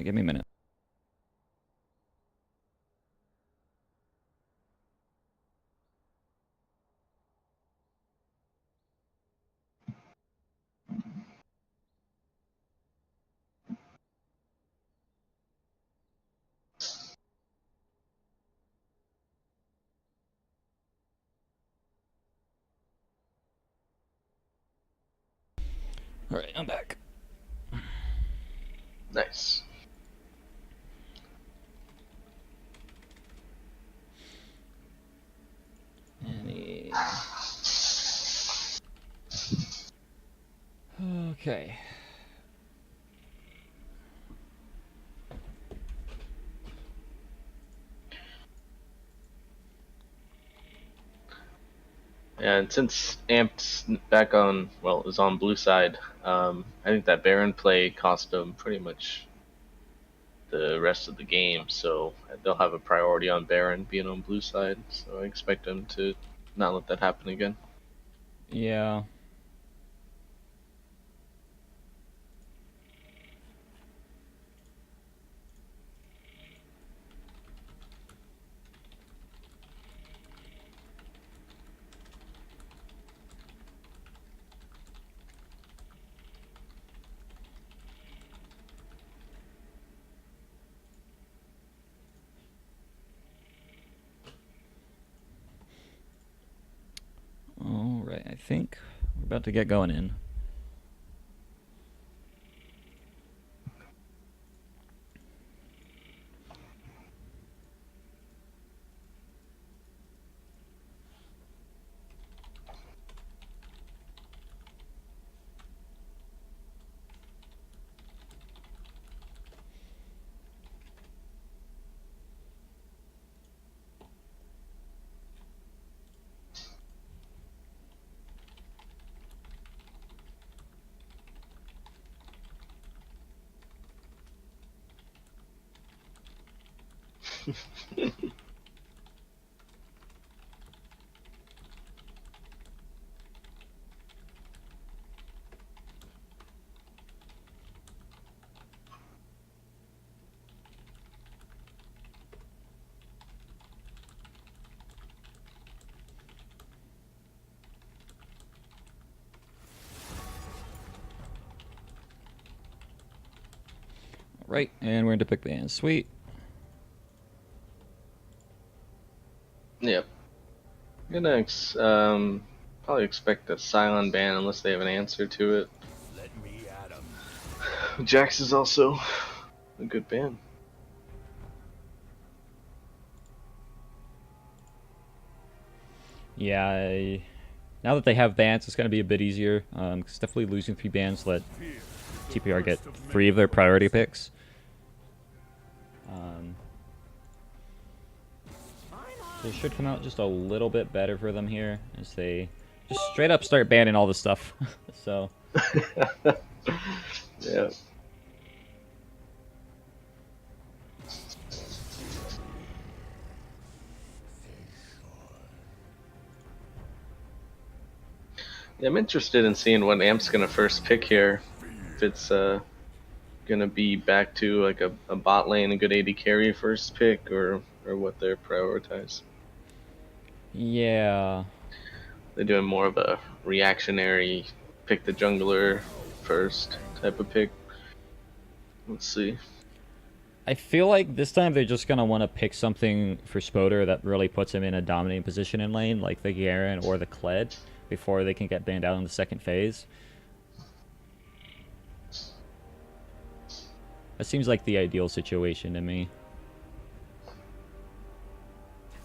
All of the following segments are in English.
Alright, give me a minute. Alright, I'm back. Nice. Okay. And since Amp's back on, well, is on blue side, I think that Baron play cost them pretty much the rest of the game, so they'll have a priority on Baron being on blue side, so I expect them to not let that happen again. Yeah. Alright, I think we're about to get going in. Right, and we're into pick bands. Sweet. Yep. Gonna probably expect a silent ban unless they have an answer to it. Let me at 'em. Jax is also a good ban. Yeah, now that they have bans, it's going to be a bit easier. Cause definitely losing 3 bans let TPR get 3 of their priority picks. So it should come out just a little bit better for them here as they just straight up start banning all this stuff. So Yeah. Yeah, I'm interested in seeing what Amp's gonna first pick here. If it's gonna be back to like a bot lane, a good AD carry first pick, or what they're prioritize. yeah, They're doing more of a reactionary, pick the jungler first type of pick. Let's see. I feel like this time they're just gonna want to pick something for Spoder that really puts him in a dominating position in lane, like the Garen or the Kled, before they can get banned out in the second phase. That seems like the ideal situation to me.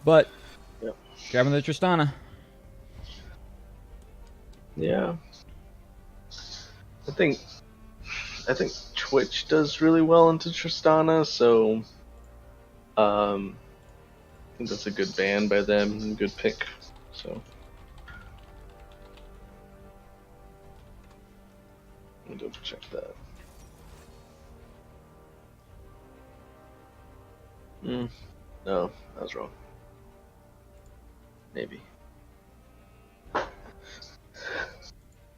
But Yep. grabbing the Tristana. Yeah. I think Twitch does really well into Tristana, so I think that's a good ban by them, good pick. So let me double check that. No, I was wrong. Maybe.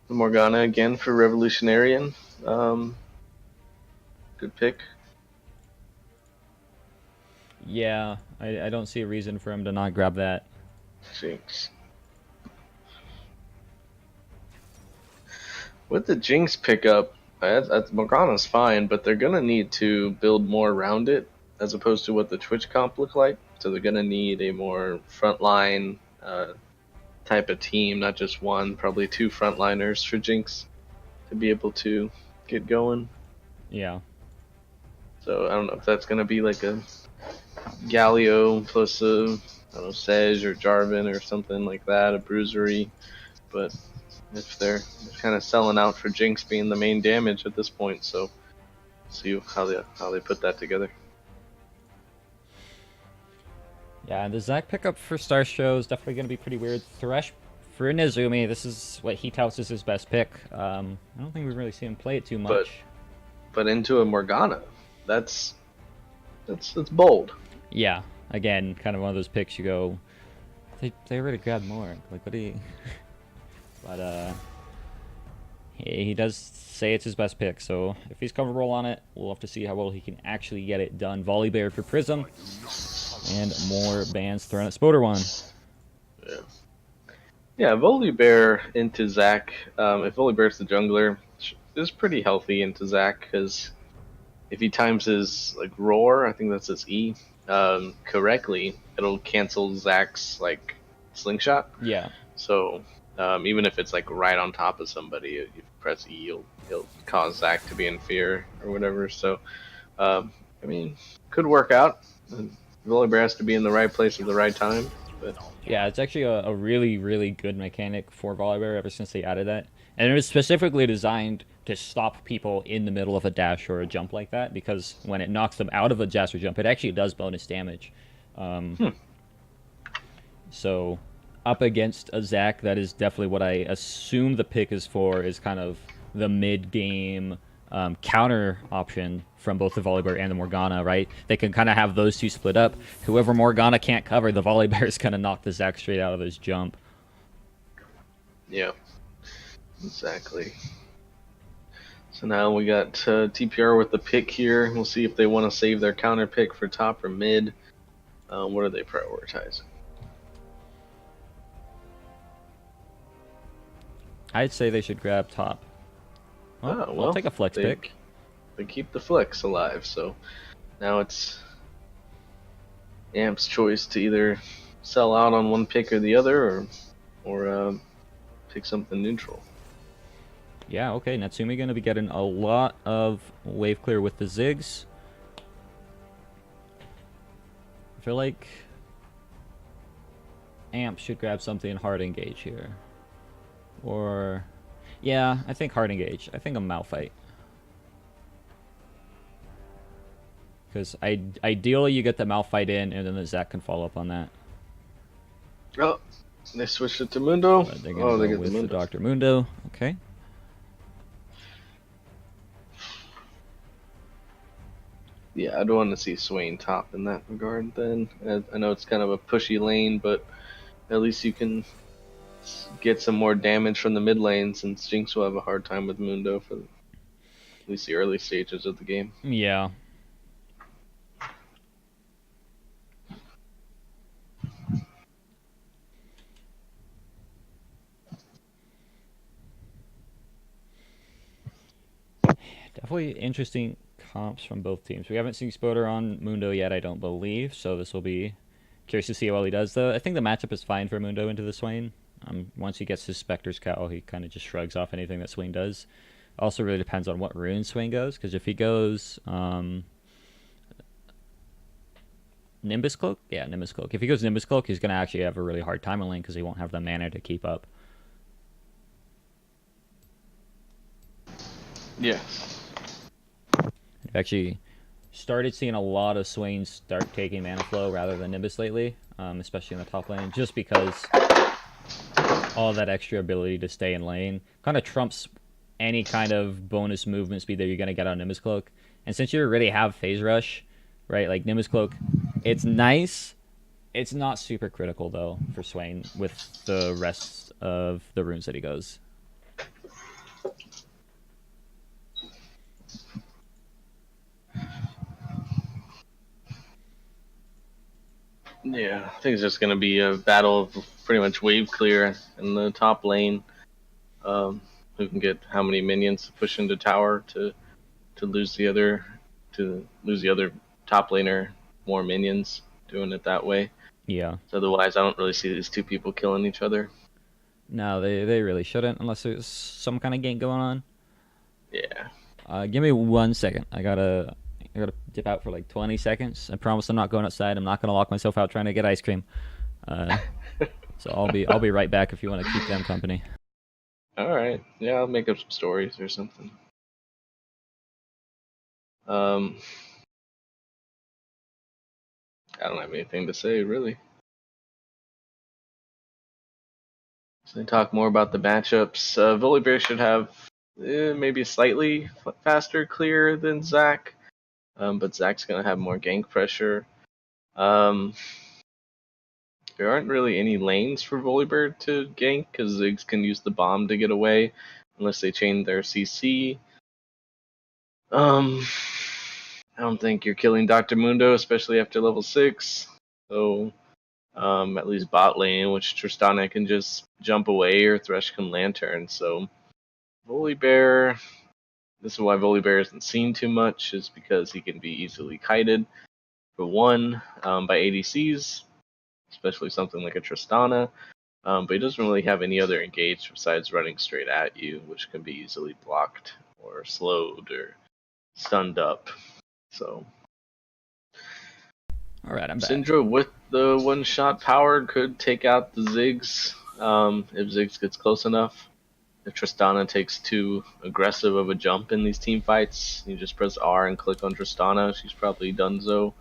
Morgana again for Revolutionarian. Good pick. Yeah, I don't see a reason for him to not grab that. Jinx. With the Jinx pickup, Morgana's fine, but they're gonna need to build more around it as opposed to what the Twitch comp look like. So they're gonna need a more frontline type of team, not just one, probably two frontliners for Jinx to be able to get going. Yeah. So I don't know if that's gonna be like a Galio plus a I don't know Sej or Jarvan or something like that, a bruisery. But if they're kind of selling out for Jinx being the main damage at this point, so see how they put that together. Yeah, and the Zac pickup for Star Show is definitely going to be pretty weird. Thresh for Nezumi, this is what he touts as his best pick. I don't think we've really seen him play it too But much. into a Morgana, that's bold. Yeah, again, kind of one of those picks you go, they already grabbed more. Like, what do you... But, he does say it's his best pick, so if he's comfortable on it, we'll have to see how well he can actually get it done. Volley Bear for Prism, and more bans thrown at Spoder one. Yeah. Yeah, Volibear into Zac. If Volibear's the jungler, is pretty healthy into Zac because if he times his like roar, I think that's his E, correctly, it'll cancel Zac's like slingshot. Yeah. So even if it's like right on top of somebody, if you press E, he'll cause Zac to be in fear or whatever. So I mean, could work out. Volibear has to be in the right place at the right time. But Yeah, it's actually a really, really good mechanic for Volibear ever since they added that. And it was specifically designed to stop people in the middle of a dash or a jump like that, because when it knocks them out of a dash or jump, it actually does bonus damage. So, up against a Zac, that is definitely what I assume the pick is for, is kind of the mid-game counter option from both the Volibear and the Morgana, right? They can kind of have those two split up. Whoever Morgana can't cover, the Volibear is going to knock the Zac straight out of his jump. yeah, exactly. So now we got TPR with the pick here. We'll see if they want to save their counter pick for top or mid. What are they prioritizing? I'd say they should grab top. Well, Well, I'll take a flex pick. They keep the flex alive, so now it's Amp's choice to either sell out on one pick or the other, or pick something neutral. Yeah, okay, Natsumi going to be getting a lot of wave clear with the Ziggs. I feel like Amp should grab something hard engage here. Or, yeah, I think hard engage. I think a Malphite. Because ideally you get the Malphite in, and then the Zac can follow up on that. Oh, they switched it to Mundo. But they're going to go with the Dr. Mundo. Okay. Yeah, I'd want to see Swain top in that regard then. I know it's kind of a pushy lane, but at least you can get some more damage from the mid lane, since Jinx will have a hard time with Mundo for at least the early stages of the game. Yeah. Definitely interesting comps from both teams. We haven't seen Spoder on Mundo yet, I don't believe, so this will be curious to see how well he does. Though I think the matchup is fine for Mundo into the Swain. Once he gets his Spectre's Cowl, he kind of just shrugs off anything that Swain does. Also really depends on what rune Swain goes, because if he goes Nimbus Cloak? Yeah, Nimbus Cloak. If he goes Nimbus Cloak, he's going to actually have a really hard time in lane because he won't have the mana to keep up. Yes. I've actually started seeing a lot of Swains start taking mana flow rather than Nimbus lately, especially in the top lane, just because all that extra ability to stay in lane kind of trumps any kind of bonus movement speed that you're going to get on Nimbus Cloak. And since you already have Phase Rush, right, like Nimbus Cloak, it's nice. It's not super critical, though, for Swain with the rest of the runes that he goes. Yeah, I think it's just going to be a battle of pretty much wave clear in the top lane. Who can get how many minions to push into tower to lose the other top laner more minions, doing it that way. Yeah. So otherwise, I don't really see these two people killing each other. No, they really shouldn't unless there's some kind of gank going on. Yeah. Give me 1 second. I gotta dip out for like 20 seconds. I promise I'm not going outside. I'm not gonna lock myself out trying to get ice cream. So I'll be right back if you want to keep them company. All right. Yeah, I'll make up some stories or something. I don't have anything to say really. So talk more about the matchups. Volibear should have maybe a slightly faster clear than Zac, but Zac's gonna have more gank pressure. Um, there aren't really any lanes for Volibear to gank because Ziggs can use the bomb to get away, unless they chain their CC. I don't think you're killing Dr. Mundo, especially after level 6. So at least bot lane, which Tristana can just jump away or Thresh can lantern. So Volibear, this is why Volibear isn't seen too much, is because he can be easily kited for one by ADCs, especially something like a Tristana. But he doesn't really have any other engage besides running straight at you, which can be easily blocked or slowed or stunned up. So All right, I'm back. Syndra with the one-shot power could take out the Ziggs if Ziggs gets close enough. If Tristana takes too aggressive of a jump in these team fights, you just press R and click on Tristana. She's probably donezo.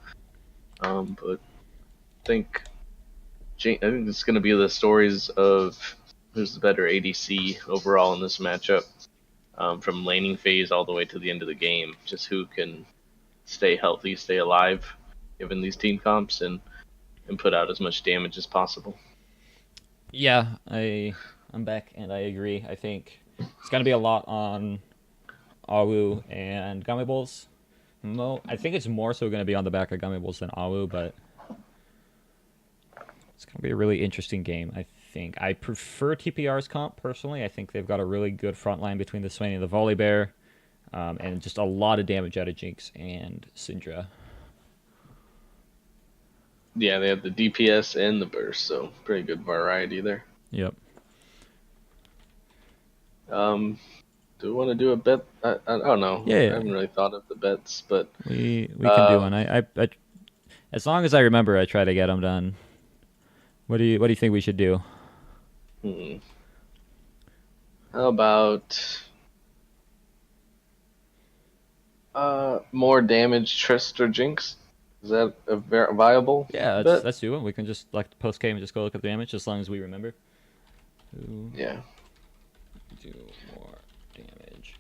But I think it's going to be the stories of who's the better ADC overall in this matchup, from laning phase all the way to the end of the game. Just who can stay healthy, stay alive, given these team comps, and put out as much damage as possible. Yeah, I'm back and I agree. I think it's gonna be a lot on Awu and Gummy Bulls. I think it's more so gonna be on the back of Gummy Bulls than Awu, but it's gonna be a really interesting game. I think I prefer TPR's comp personally. I think they've got a really good front line between the Swain and the Volibear, and just a lot of damage out of Jinx and Syndra. Yeah, they have the DPS and the burst, so pretty good variety there. Yep. Do we want to do a bet? I don't know. Yeah, I haven't really thought of the bets, but we can do one. I as long as I remember, I try to get them done. What do you think we should do? How about more damage Trist or Jinx? Is that a viable? Yeah, bet? let's do it. We can just like post game and just go look at the damage as long as we remember. Yeah. Do more damage.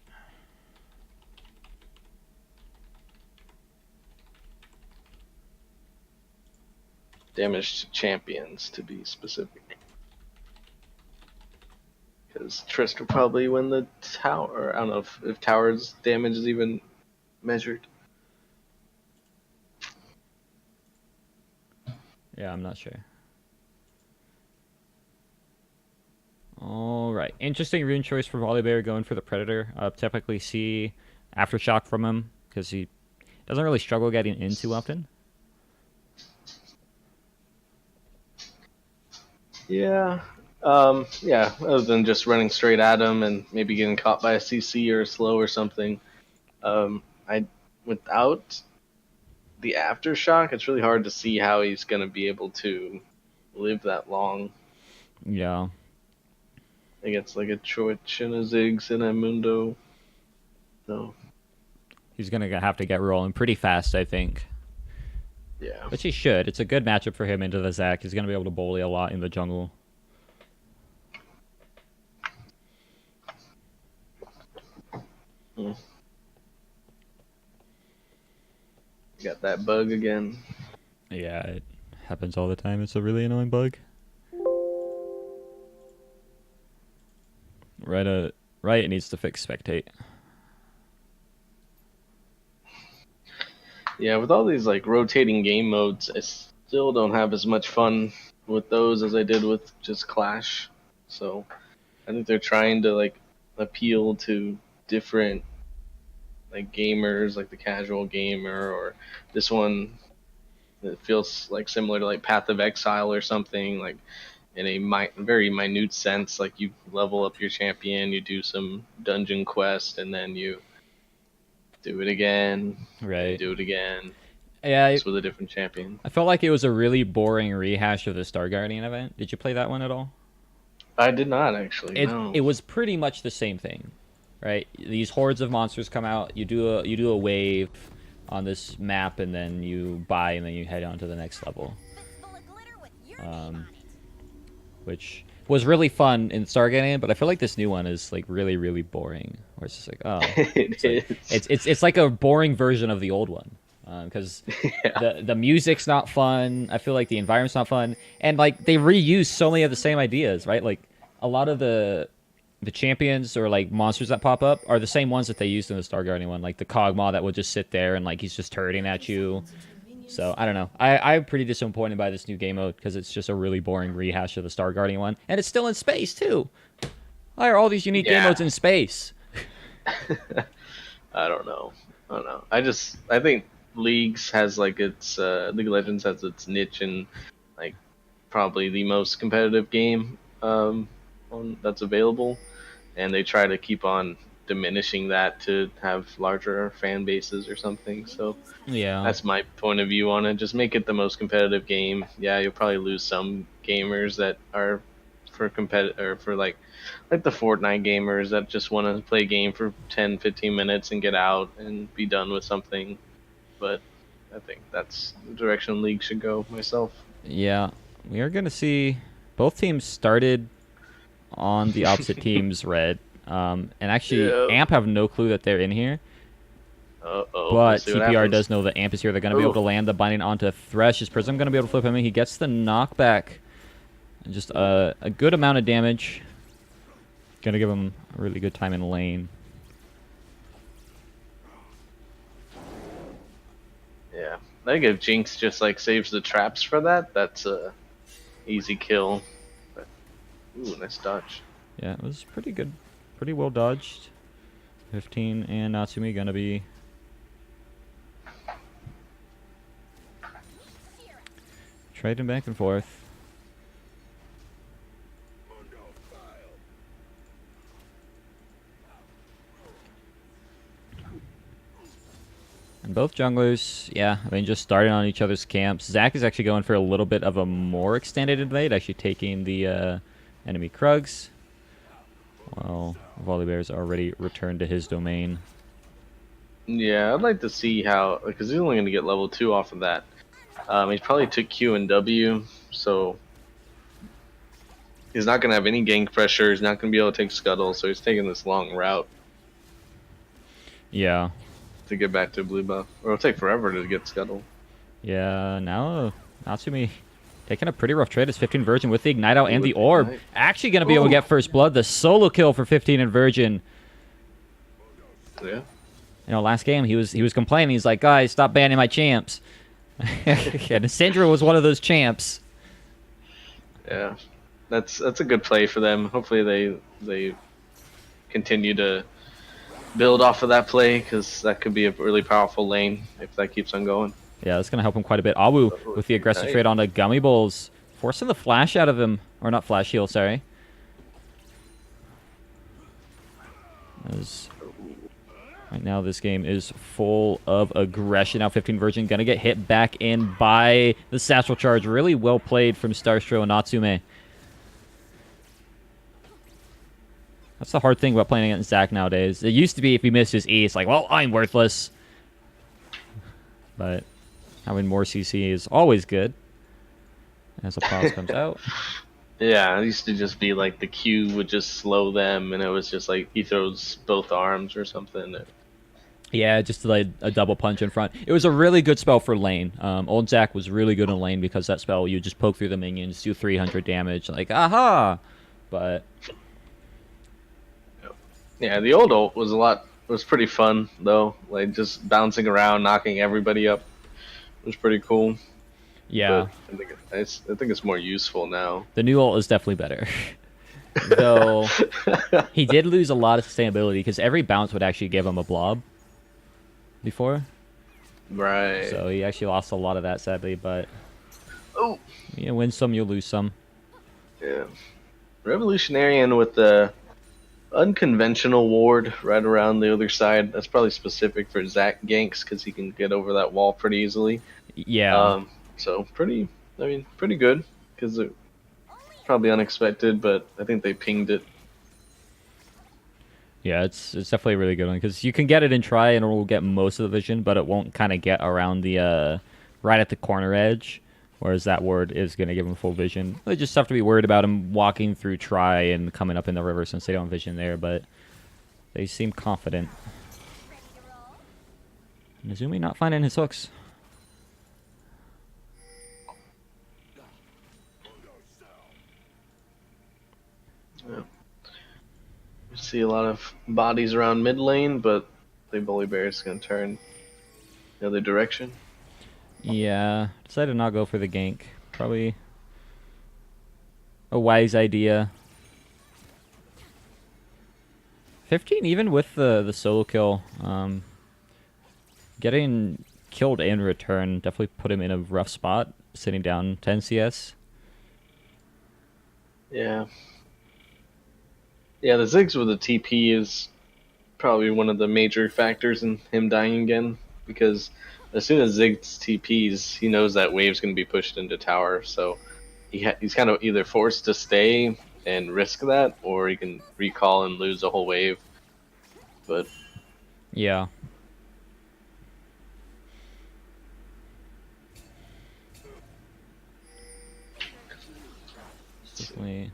Damage to champions, to be specific. Because Trist will probably win the tower. I don't know if tower's damage is even measured. Yeah, I'm not sure. All right, interesting rune choice for Volibear going for the Predator. Typically see Aftershock from him because he doesn't really struggle getting in too often. Yeah. Yeah, other than just running straight at him and maybe getting caught by a CC or a slow or something. Without the aftershock, it's really hard to see how he's gonna be able to live that long Yeah. against like a Twitch and a Ziggs and a Mundo. So He's going to have to get rolling pretty fast, I think. yeah. Which he should. It's a good matchup for him into the Zac. He's going to be able to bully a lot in the jungle. Got that bug again. Yeah, it happens all the time. It's a really annoying bug. Right, it needs to fix spectate. Yeah, with all these like rotating game modes, it's Still don't have as much fun with those as I did with just Clash. So I think they're trying to like appeal to different like gamers, like the casual gamer, or this one that feels like similar to like Path of Exile or something, like in a very minute sense. Like you level up your champion, you do some dungeon quest, and then you do it again, and you Right. do it again, Yeah, just with a different champion. I felt like it was a really boring rehash of the Star Guardian event. Did you play that one at all? I did not actually, no. It was pretty much the same thing, right? These hordes of monsters come out. You do a wave on this map, and then you buy, and then you head on to the next level. Which was really fun in Star Guardian, but I feel like this new one is like really, really boring. Where it's just like, oh, It is. it's like a boring version of the old one, because Yeah. the music's not fun. I feel like the environment's not fun, and like they reuse so many of the same ideas, right? Like a lot of the champions or like monsters that pop up are the same ones that they used in the Star Guardian one, like the Kog'Maw that would just sit there and like he's just turreting at you. So I don't know. I'm pretty disappointed by this new game mode because it's just a really boring rehash of the Star Guardian one, and it's still in space too. Why are all these unique game Yeah. modes in space? I don't know. I don't know. I think Leagues has like its League of Legends has its niche and like probably the most competitive game that's available, and they try to keep on diminishing that to have larger fan bases or something. So Yeah, that's my point of view on it. Just make it the most competitive game. Yeah, you'll probably lose some gamers that are for or for like the Fortnite gamers that just want to play a game for 10, 15 minutes and get out and be done with something. But I think that's the direction League should go myself. yeah. We are gonna see both teams started on the opposite team's red. And actually, Yeah. AMP have no clue that they're in here. Uh-oh. We'll But see what TPR happens. does know that AMP is here. They're going to be able to land the binding onto Thresh. Is Prism going to be able to flip him in? He gets the knockback. And just a good amount of damage. Going to give him a really good time in lane. Yeah. I think if Jinx just like saves the traps for that, that's a easy kill. But, ooh, nice dodge. Yeah, it was pretty good. Pretty well dodged. 15 and Natsumi going to be... trading back and forth. And both junglers, yeah, I mean, just starting on each other's camps. Zach is actually going for a little bit of a more extended invade, actually taking the enemy Krugs. Well, Volibear's already returned to his domain. Yeah, I'd like to see how, because he's only going to get level 2 off of that. He probably took Q and W, so he's not going to have any gank pressure. He's not going to be able to take Scuttle, so he's taking this long route Yeah. to get back to blue buff. Or it'll take forever to get Scuttle. Yeah, now Natsumi taking a pretty rough trade as 15 Virgin with the Ignite out and the Orb. Ignite. Actually going to be able to get first blood. The solo kill for 15 and Virgin. Yeah. You know, last game he was complaining. He's like, guys, stop banning my champs. And Syndra was one of those champs. Yeah. That's a good play for them. Hopefully they continue to build off of that play, because that could be a really powerful lane if that keeps on going. Yeah, that's going to help him quite a bit. Awu with the aggressive Ignite. trade on the Gummy Bowls. Forcing the flash out of him. Or not flash heal, sorry. As right now this game is full of aggression. Now 15 Virgin going to get hit back in by the Satchel Charge. Really well played from Starstro and Natsume. That's the hard thing about playing against Zac nowadays. It used to be if he missed his E, it's like, well, I'm worthless. But having more CC is always good. As a pause comes out. Yeah, it used to just be like the Q would just slow them, and it was just like he throws both arms or something. Yeah, just like a double punch in front. It was a really good spell for lane. Old Zac was really good in lane because that spell, you just poke through the minions, do 300 damage, like, aha! But Yeah, the old ult was pretty fun though. Like just bouncing around, knocking everybody up. It was pretty cool. Yeah. But I think it's more useful now. The new ult is definitely better. Though he did lose a lot of sustainability because every bounce would actually give him a blob before. Right. So he actually lost a lot of that, sadly. But Oh. you win some, you lose some. Yeah. Revolutionarian with the unconventional ward right around the other side. That's probably specific for Zac ganks because he can get over that wall pretty easily. Yeah. So pretty good because it probably unexpected, but I think they pinged it. Yeah, it's definitely a really good one because you can get it in try and it will get most of the vision, but it won't kind of get around the right at the corner edge. Whereas that ward is going to give him full vision. They just have to be worried about him walking through try and coming up in the river since they don't vision there, but they seem confident. Nezumi not finding his hooks. Yeah. You see a lot of bodies around mid lane, but the Bully Bear is going to turn the other direction. Yeah, decided to not go for the gank. Probably a wise idea. 15 even with the solo kill. Getting killed in return definitely put him in a rough spot, sitting down 10 CS. Yeah. Yeah, the Ziggs with the TP is probably one of the major factors in him dying again, because as soon as Ziggs TPs, he knows that wave's going to be pushed into tower, so he's kind of either forced to stay and risk that, or he can recall and lose a whole wave. But yeah. Definitely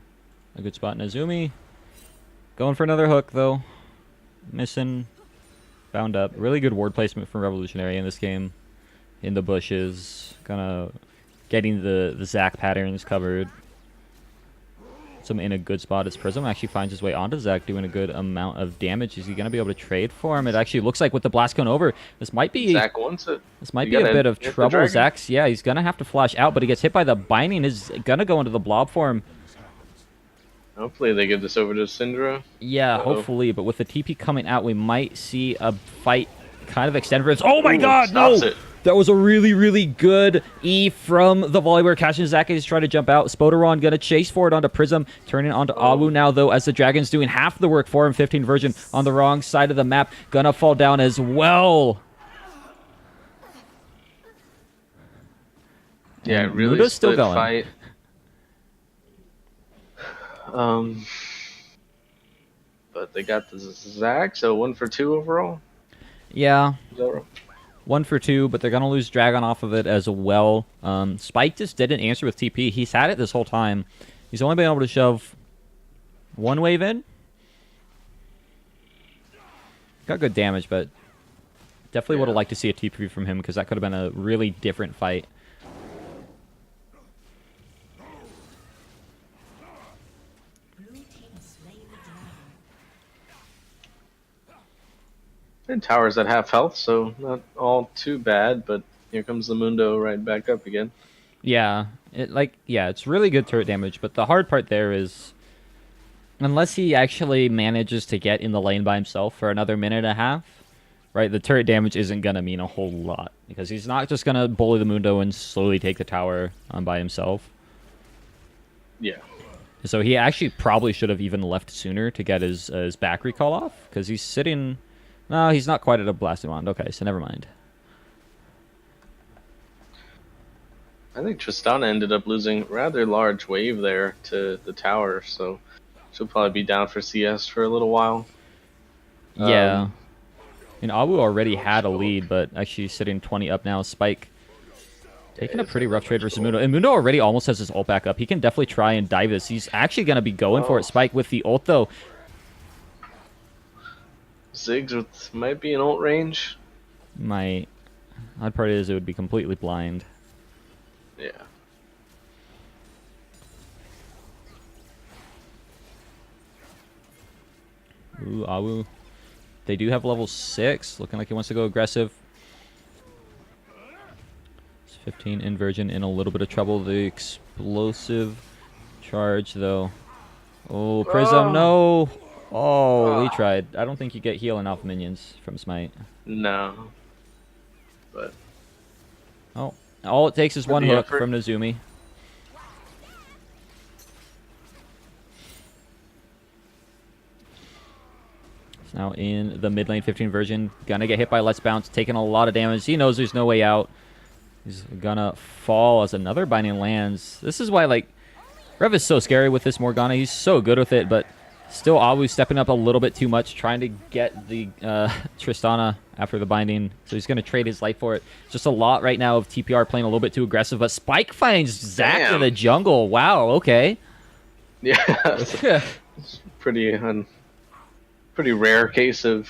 a good spot. Nezumi going for another hook though. Missing. Bound up. Really good ward placement from Revolutionary in this game. In the bushes. Kind of getting the Zac patterns covered. Some in a good spot as Prism actually finds his way onto Zac, doing a good amount of damage. Is he going to be able to trade for him? It actually looks like with the blast cone over, this might be Zac wants it. This might be a bit of trouble. Zac's, yeah, he's going to have to flash out, but he gets hit by the binding. Is going to go into the blob form. Hopefully they give this over to Syndra. Yeah, hopefully, but with the TP coming out, we might see a fight kind of extend for it. Oh my god, no! It. That was a really, really good E from the volleyball. Catching Zac is trying to jump out. Spoderon gonna chase forward onto Prism, turning onto Awu now, though, as the Dragon's doing half the work for him. 15 version on the wrong side of the map. Gonna fall down as well. Yeah, And really Mundo's still split going. fight. But they got the Zac, so 1 for 2 overall. Yeah. Is that right? 1 for 2, but they're going to lose Dragon off of it as well. Spike just didn't answer with TP. He's had it this whole time. He's only been able to shove 1 wave in. Got good damage, but definitely would have liked to see a TP from him because that could have been a really different fight. And tower's at half health, so not all too bad, but here comes the Mundo right back up again. Yeah, it's really good turret damage, but the hard part there is unless he actually manages to get in the lane by himself for another minute and a half, right, the turret damage isn't going to mean a whole lot because he's not just going to bully the Mundo and slowly take the tower by himself. Yeah. So he actually probably should have even left sooner to get his back recall off because he's sitting... No, he's not quite at a blasting wand. Okay, so never mind. I think Tristana ended up losing rather large wave there to the tower, so she'll probably be down for CS for a little while. Yeah. And Awu already had a lead, but actually sitting 20 up now. Spike taking a pretty rough trade versus Mundo. And Mundo already almost has his ult back up. He can definitely try and dive this. He's actually going to be going for it. Spike with the ult, though. Ziggs might be in ult range. My odd part is it would be completely blind. Yeah. Ooh, Awu. They do have level 6. Looking like he wants to go aggressive. 15 inversion in a little bit of trouble. The explosive charge, though. Oh, Prism, no! Oh, he tried. I don't think you get healing off minions from Smite. No. But Oh, all it takes is one the hook effort. from Nezumi. It's now in the mid lane 15 version. Gonna get hit by Let's Bounce, taking a lot of damage. He knows there's no way out. He's gonna fall as another binding lands. This is why, like, Rev is so scary with this Morgana. He's so good with it, but still always stepping up a little bit too much, trying to get the Tristana after the binding. So he's going to trade his life for it. Just a lot right now of TPR playing a little bit too aggressive, but Spike finds Zac in the jungle. Wow, okay. Yeah. It's pretty rare case of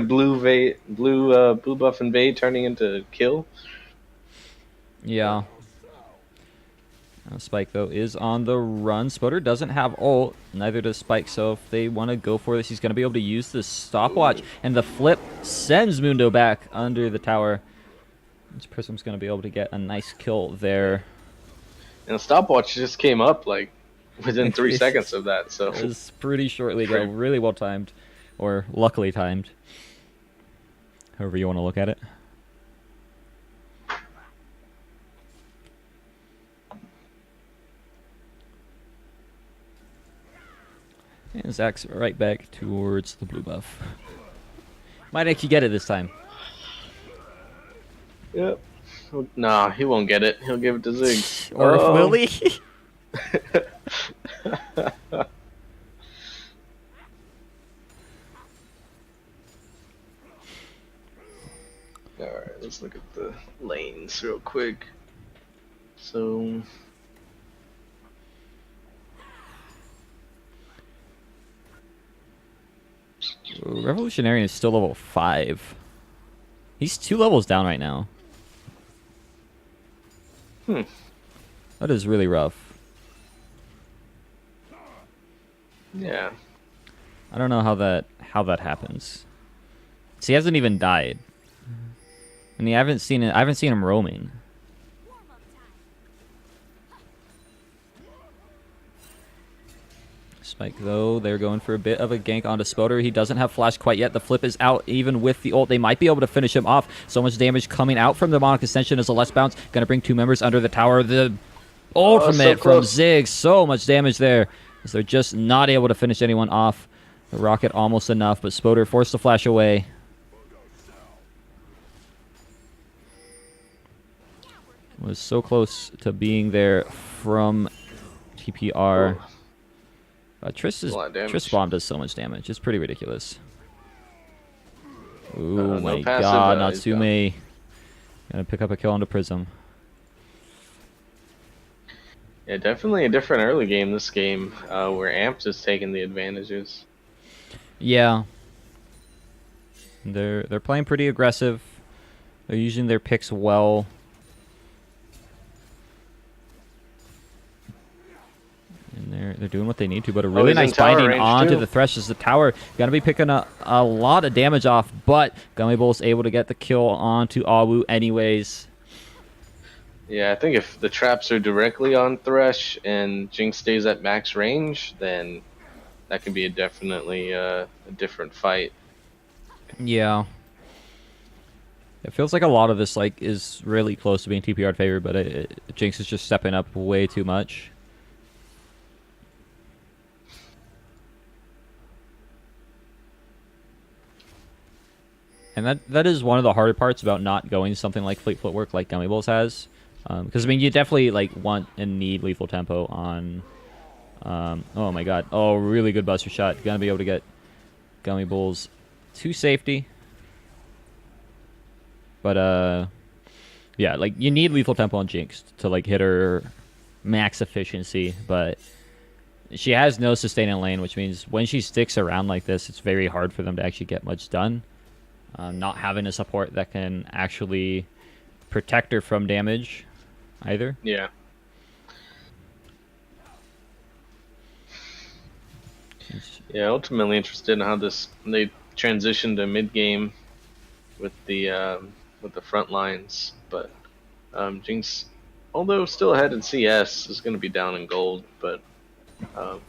blue buff invade turning into kill. Yeah. Spike, though, is on the run. Spoder doesn't have ult. Neither does Spike. So if they want to go for this, he's going to be able to use the stopwatch. And the flip sends Mundo back under the tower. This Prism's going to be able to get a nice kill there. And the stopwatch just came up, like, within 3 seconds of that. So it was pretty shortly ago. Really well timed. Or luckily timed. However you want to look at it. And Zac's right back towards the blue buff. Might actually get it this time. Yep. Nah, he won't get it. He'll give it to Ziggs. Or will he? Alright, let's look at the lanes real quick. So Revolutionarian is still level 5. He's 2 levels down right now. That is really rough. yeah. I don't know how that happens. So he hasn't even died. And I haven't seen him roaming. Spike, though, they're going for a bit of a gank onto Spoder. He doesn't have flash quite yet. The flip is out even with the ult. They might be able to finish him off. So much damage coming out from the Demonic Ascension as a Let's Bounce. Going to bring 2 members under the tower. The ultimate from Ziggs. So much damage there. As they're just not able to finish anyone off. The rocket almost enough, but Spoder forced to flash away. Was so close to being there from TPR. Triss bomb does so much damage. It's pretty ridiculous. Ooh, my god, Natsume. Gonna pick up a kill onto Prism. Yeah, definitely a different early game this game, where Amp's is taking the advantages. Yeah. They're playing pretty aggressive. They're using their picks well. And they're doing what they need to, but a really nice binding onto the Thresh as the tower. Gonna be picking up a lot of damage off, but Gummy Bull's able to get the kill onto Awu anyways. Yeah, I think if the traps are directly on Thresh and Jinx stays at max range, then that could be definitely a different fight. Yeah. It feels like a lot of this is really close to being TPR favored, but Jinx is just stepping up way too much. And that is one of the harder parts about not going something like Fleet Footwork like Gummy Bulls has. Because, I mean, you definitely want and need lethal tempo on... oh, my god. Oh, really good Buster Shot. Gonna be able to get Gummy Bulls to safety. But, yeah, you need lethal tempo on Jinx to, hit her max efficiency. But she has no sustain in lane, which means when she sticks around like this, it's very hard for them to actually get much done. Not having a support that can actually protect her from damage either. Yeah. Yeah, ultimately interested in how they transition to mid game with the front lines, but Jinx, although still ahead in CS, is going to be down in gold, but um,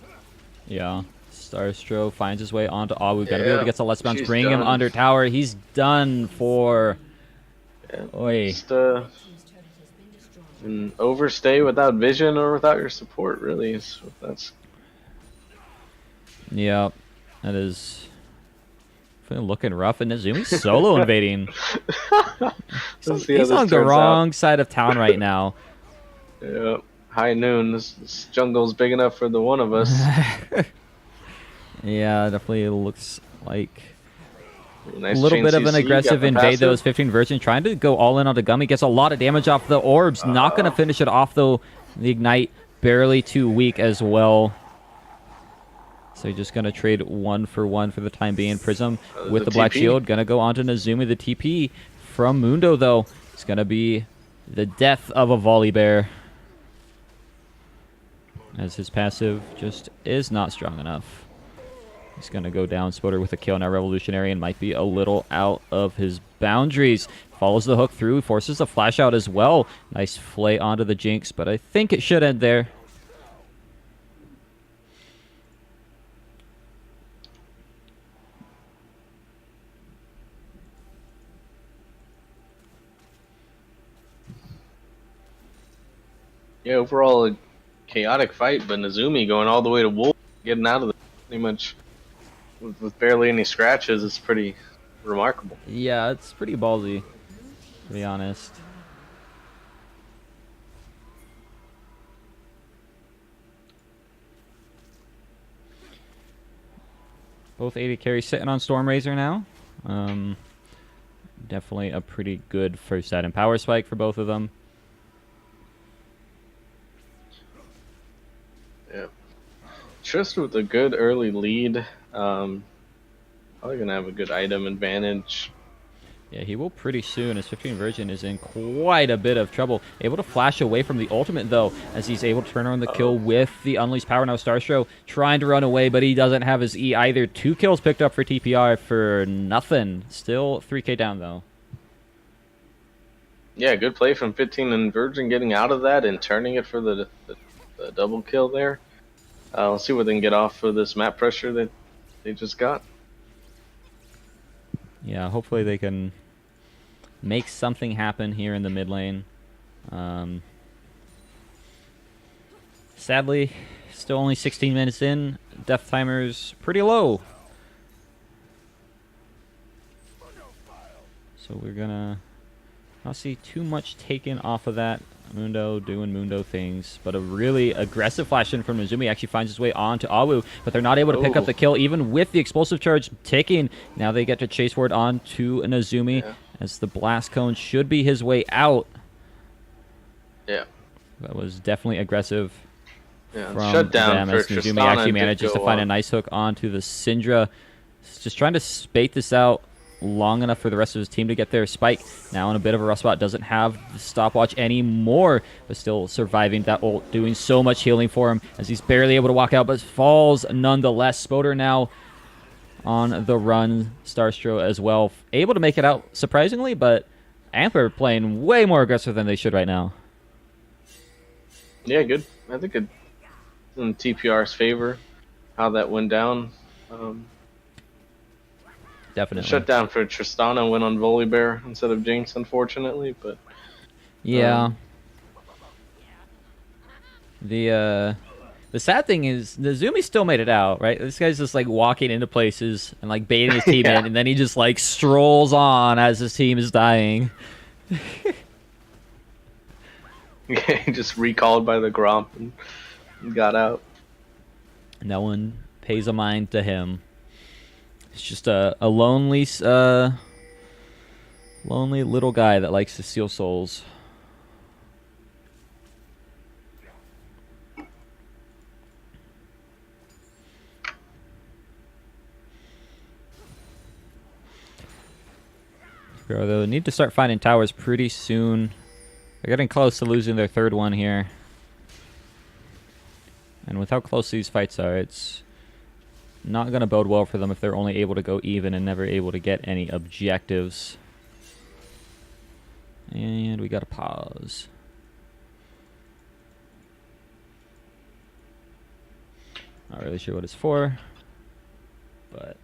Yeah. Starstro finds his way onto Awu. Gonna be able to yeah, get the Let's Bounce. she's Bring him done. under tower. He's done for... Yeah, Oi. just an overstay without vision or without your support, really. So that's Yep. That is... looking rough. And Nazumi's solo invading. let's see how He's this on the turns wrong out. side of town right now. Yeah, high noon. This jungle's big enough for the one of us. Yeah, definitely looks like Nice a little chain bit of an CC, got aggressive the invade, though. Is passive. 15 Virgin trying to go all in on the Gummy. Gets a lot of damage off the orbs. Not going to finish it off, though. The Ignite barely too weak as well. So you're just going to trade 1 for 1 for the time being. Prism with the Black TP. Shield. Going to go on to Nazumi. The TP from Mundo, though. It's going to be the death of a Volley Bear, as his passive just is not strong enough. He's going to go down. Spoder with a kill. Now Revolutionary and might be a little out of his boundaries. Follows the hook through. Forces the flash out as well. Nice flay onto the Jinx, but I think it should end there. Yeah, overall a chaotic fight, but Nazumi going all the way to Wolf, getting out of the pretty much with barely any scratches is pretty remarkable. Yeah, it's pretty ballsy, to be honest. Both 80 carries sitting on Stormrazor now. Definitely a pretty good first item power spike for both of them. Yeah. Trist with a good early lead. Probably gonna have a good item advantage. Yeah, he will pretty soon, as 15 Virgin is in quite a bit of trouble. Able to flash away from the ultimate, though, as he's able to turn around the kill with the Unleashed Power. Now Starstro trying to run away, but he doesn't have his E either. 2 kills picked up for TPR for nothing. Still 3k down, though. Yeah, good play from 15 and Virgin getting out of that and turning it for the double kill there. Let's see what they can get off of this map pressure that they just got. Yeah, hopefully they can make something happen here in the mid lane. Sadly, still only 16 minutes in. Death timer's pretty low. So we're gonna not see too much taken off of that. Mundo doing Mundo things, but a really aggressive flash in from Nazumi actually finds his way on to Awu, but they're not able to pick up the kill even with the explosive charge ticking. Now they get to chase forward on to Nazumi, as the blast cone should be his way out. Yeah. That was definitely aggressive from shut down them, for as Nazumi Tristana actually did manages to go find a on. nice hook onto the Syndra. Just trying to spate this out long enough for the rest of his team to get their spike. Now in a bit of a rough spot, doesn't have the stopwatch anymore, but still surviving that ult, doing so much healing for him as he's barely able to walk out, but falls nonetheless. Spoder now on the run. Starstro as well, able to make it out surprisingly, but AMP are playing way more aggressive than they should right now. Yeah, good. I think it's in TPR's favor how that went down. Definitely. Shut down for Tristana went on Volibear instead of Jinx, unfortunately, but yeah. The sad thing is Nazumi still made it out, right? This guy's just like walking into places and like baiting his team in, and then he just like strolls on as his team is dying. he just recalled by the Gromp and got out. No one pays a mind to him. It's just a lonely little guy that likes to steal souls. Though, need to start finding towers pretty soon. They're getting close to losing their third one here. And with how close these fights are, it's not going to bode well for them if they're only able to go even and never able to get any objectives. And we got a pause. Not really sure what it's for, but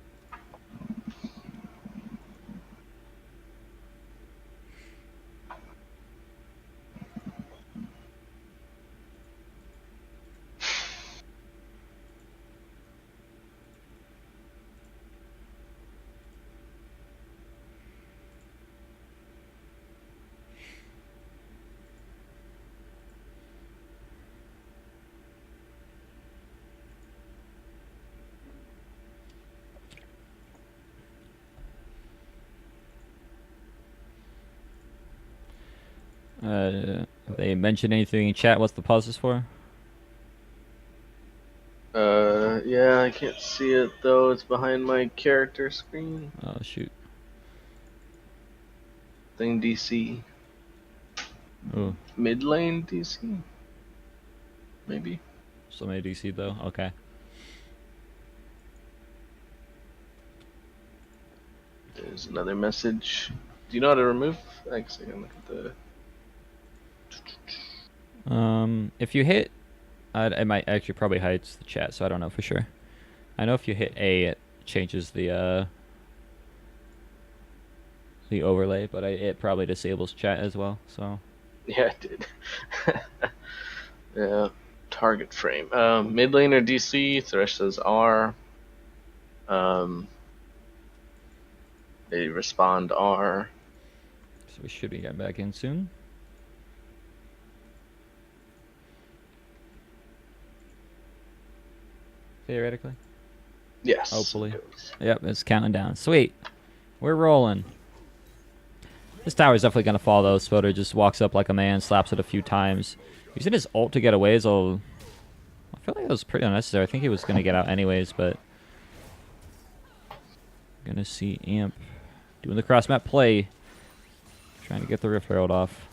have they mentioned anything in chat? What's the pause is for? Yeah, I can't see it though. It's behind my character screen. Oh shoot. Thing DC. Oh, Mid lane DC? Maybe. so many DC though. Okay. There's another message. Do you know how to remove? Actually, I can look at the. If you hit, it might actually probably hides the chat, so I don't know for sure. I know if you hit A, it changes the overlay, but it probably disables chat as well. So. Yeah, it did. Yeah. Target frame. Mid laner DC. Thresh says R. They respond R. So we should be getting back in soon. Theoretically. Yes. Hopefully. Yep, it's counting down. Sweet. We're rolling. This tower is definitely going to fall, though. Spoder just walks up like a man, slaps it a few times. Using his ult to get away is all... I feel like that was pretty unnecessary. I think he was going to get out anyways, but... Gonna see Amp doing the cross-map play. Trying to get the Rift Herald off.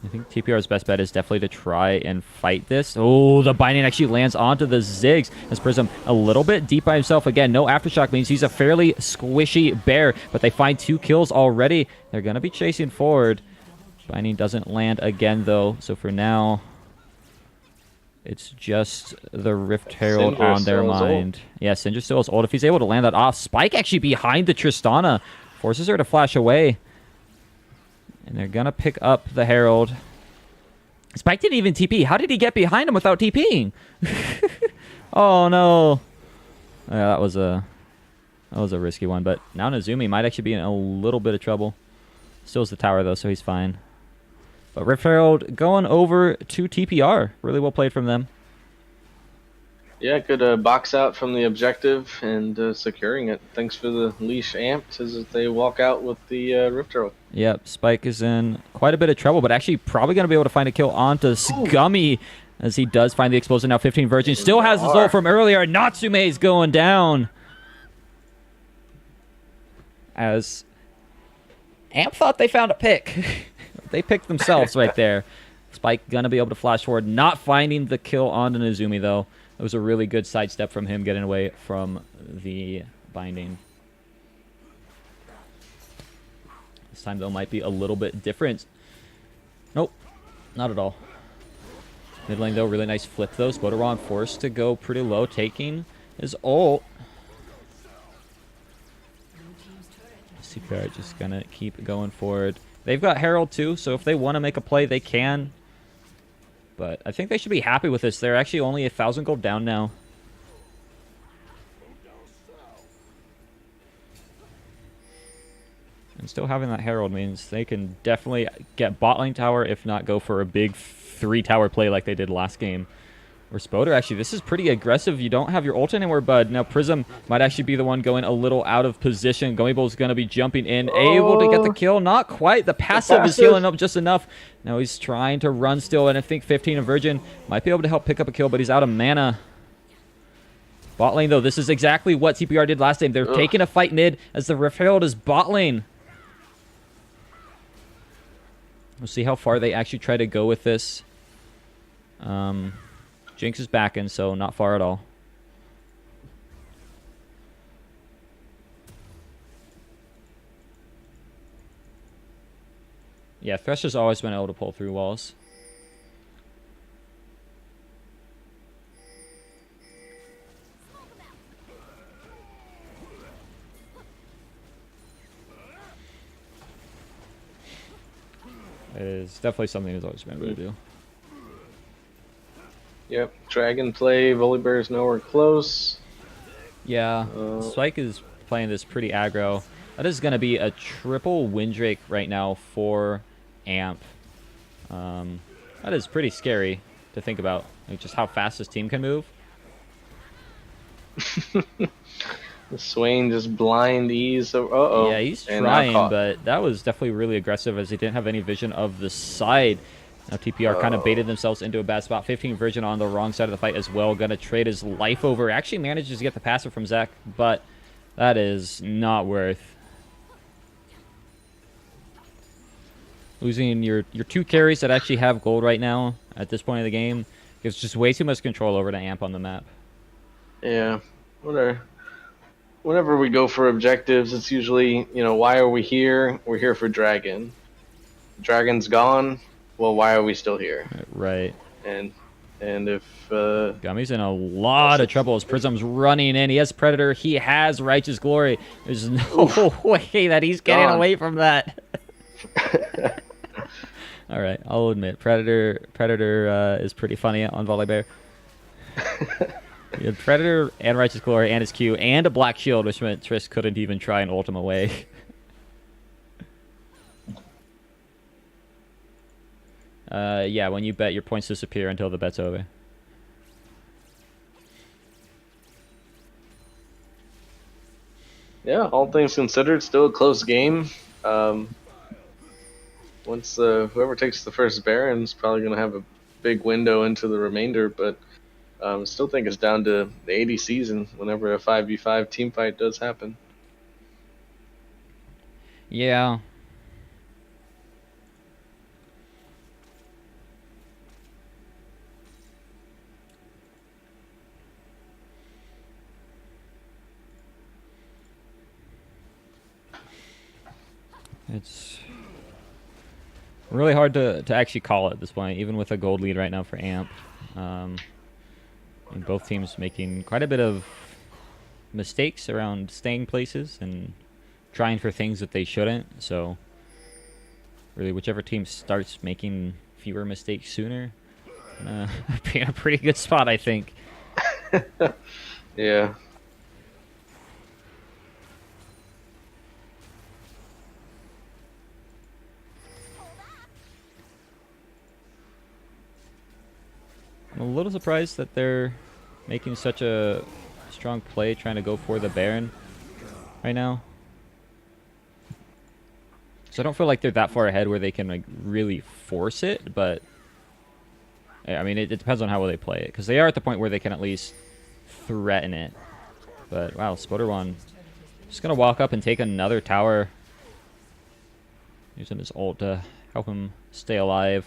I think TPR's best bet is definitely to try and fight this. Oh, the binding actually lands onto the Ziggs. As Prism a little bit deep by himself. Again, no Aftershock means he's a fairly squishy bear, but they find 2 kills already. They're going to be chasing forward. Binding doesn't land again, though. So for now, it's just the Rift Herald Syndra on their still has mind. Yeah, Syndra still has ult. If he's able to land that off, Spike actually behind the Tristana. Forces her to flash away. And they're going to pick up the Herald. Spike didn't even TP. How did he get behind him without TPing? Oh, no. Yeah, that was a risky one. But now Nezumi might actually be in a little bit of trouble. Still has the tower, though, so he's fine. But Rift Herald going over to TPR. Really well played from them. Yeah, good box out from the objective and securing it. Thanks for the leash amped as they walk out with the Rift Herald. Yep, Spike is in quite a bit of trouble, but actually probably going to be able to find a kill onto Scummy as he does find the explosion. Now 15 Virgin still has his ult from earlier. Natsume's going down. As Amp thought they found a pick. They picked themselves right there. Spike going to be able to flash forward. Not finding the kill onto Nezumi, though. It was a really good sidestep from him getting away from the binding. This time, though, might be a little bit different. Nope, not at all. Mid lane, though, really nice flip, though. Spoderon forced to go pretty low, taking his ult. CPR just going to keep going forward. They've got Herald, too, so if they want to make a play, they can. But I think they should be happy with this. They're actually only 1,000 gold down now. And still having that Herald means they can definitely get bot lane tower, if not go for a big 3-tower play like they did last game. Or Spoder, actually, this is pretty aggressive. You don't have your ult anywhere, bud. Now Prism might actually be the one going a little out of position. Gummible's going to be jumping in, able to get the kill. Not quite. The passive is healing up just enough. Now he's trying to run still, and I think 15 of Virgin might be able to help pick up a kill, but he's out of mana. Bot lane, though, this is exactly what TPR did last time. They're taking a fight mid as the Rift Herald is bot lane. We'll see how far they actually try to go with this. Jinx is back in, so not far at all. Yeah, Thresh has always been able to pull through walls. It is definitely something he's always been able to do. Yep, Dragon play, Volibear is nowhere close. Yeah, Spike is playing this pretty aggro. That is going to be a triple Windrake right now for AMP. That is pretty scary to think about, like just how fast this team can move. Swain just blind ease. Uh-oh. Yeah, he's trying, but that was definitely really aggressive as he didn't have any vision of the side. Now TPR kind of baited themselves into a bad spot. 15 Virgin on the wrong side of the fight as well. Gonna trade his life over. Actually manages to get the passive from Zach, but that is not worth. Losing your two carries that actually have gold right now at this point of the game gives just way too much control over to AMP on the map. Yeah, whenever we go for objectives, it's usually, why are we here? We're here for Dragon. Dragon's gone. Well, why are we still here? Right. And if Gummy's in a lot of trouble as Prism's running in. He has Predator. He has Righteous Glory. There's no way that he's getting away from that. All right, I'll admit Predator is pretty funny on Volibear. He had Predator and Righteous Glory and his Q and a Black Shield, which meant Triss couldn't even try and ult him away. Yeah, when you bet, your points disappear until the bet's over. Yeah, all things considered, still a close game. Once whoever takes the first Baron is probably going to have a big window into the remainder, but I still think it's down to the ADCs and whenever a 5v5 team fight does happen. Yeah. It's really hard to actually call it at this point, even with a gold lead right now for AMP. And both teams making quite a bit of mistakes around staying places and trying for things that they shouldn't. So really, whichever team starts making fewer mistakes sooner, be in a pretty good spot, I think. Yeah. I'm a little surprised that they're making such a strong play trying to go for the Baron right now. So I don't feel like they're that far ahead where they can like really force it, but I mean, it depends on how well they play it, because they are at the point where they can at least threaten it. But wow, Spoderwan just gonna walk up and take another tower, using his ult to help him stay alive.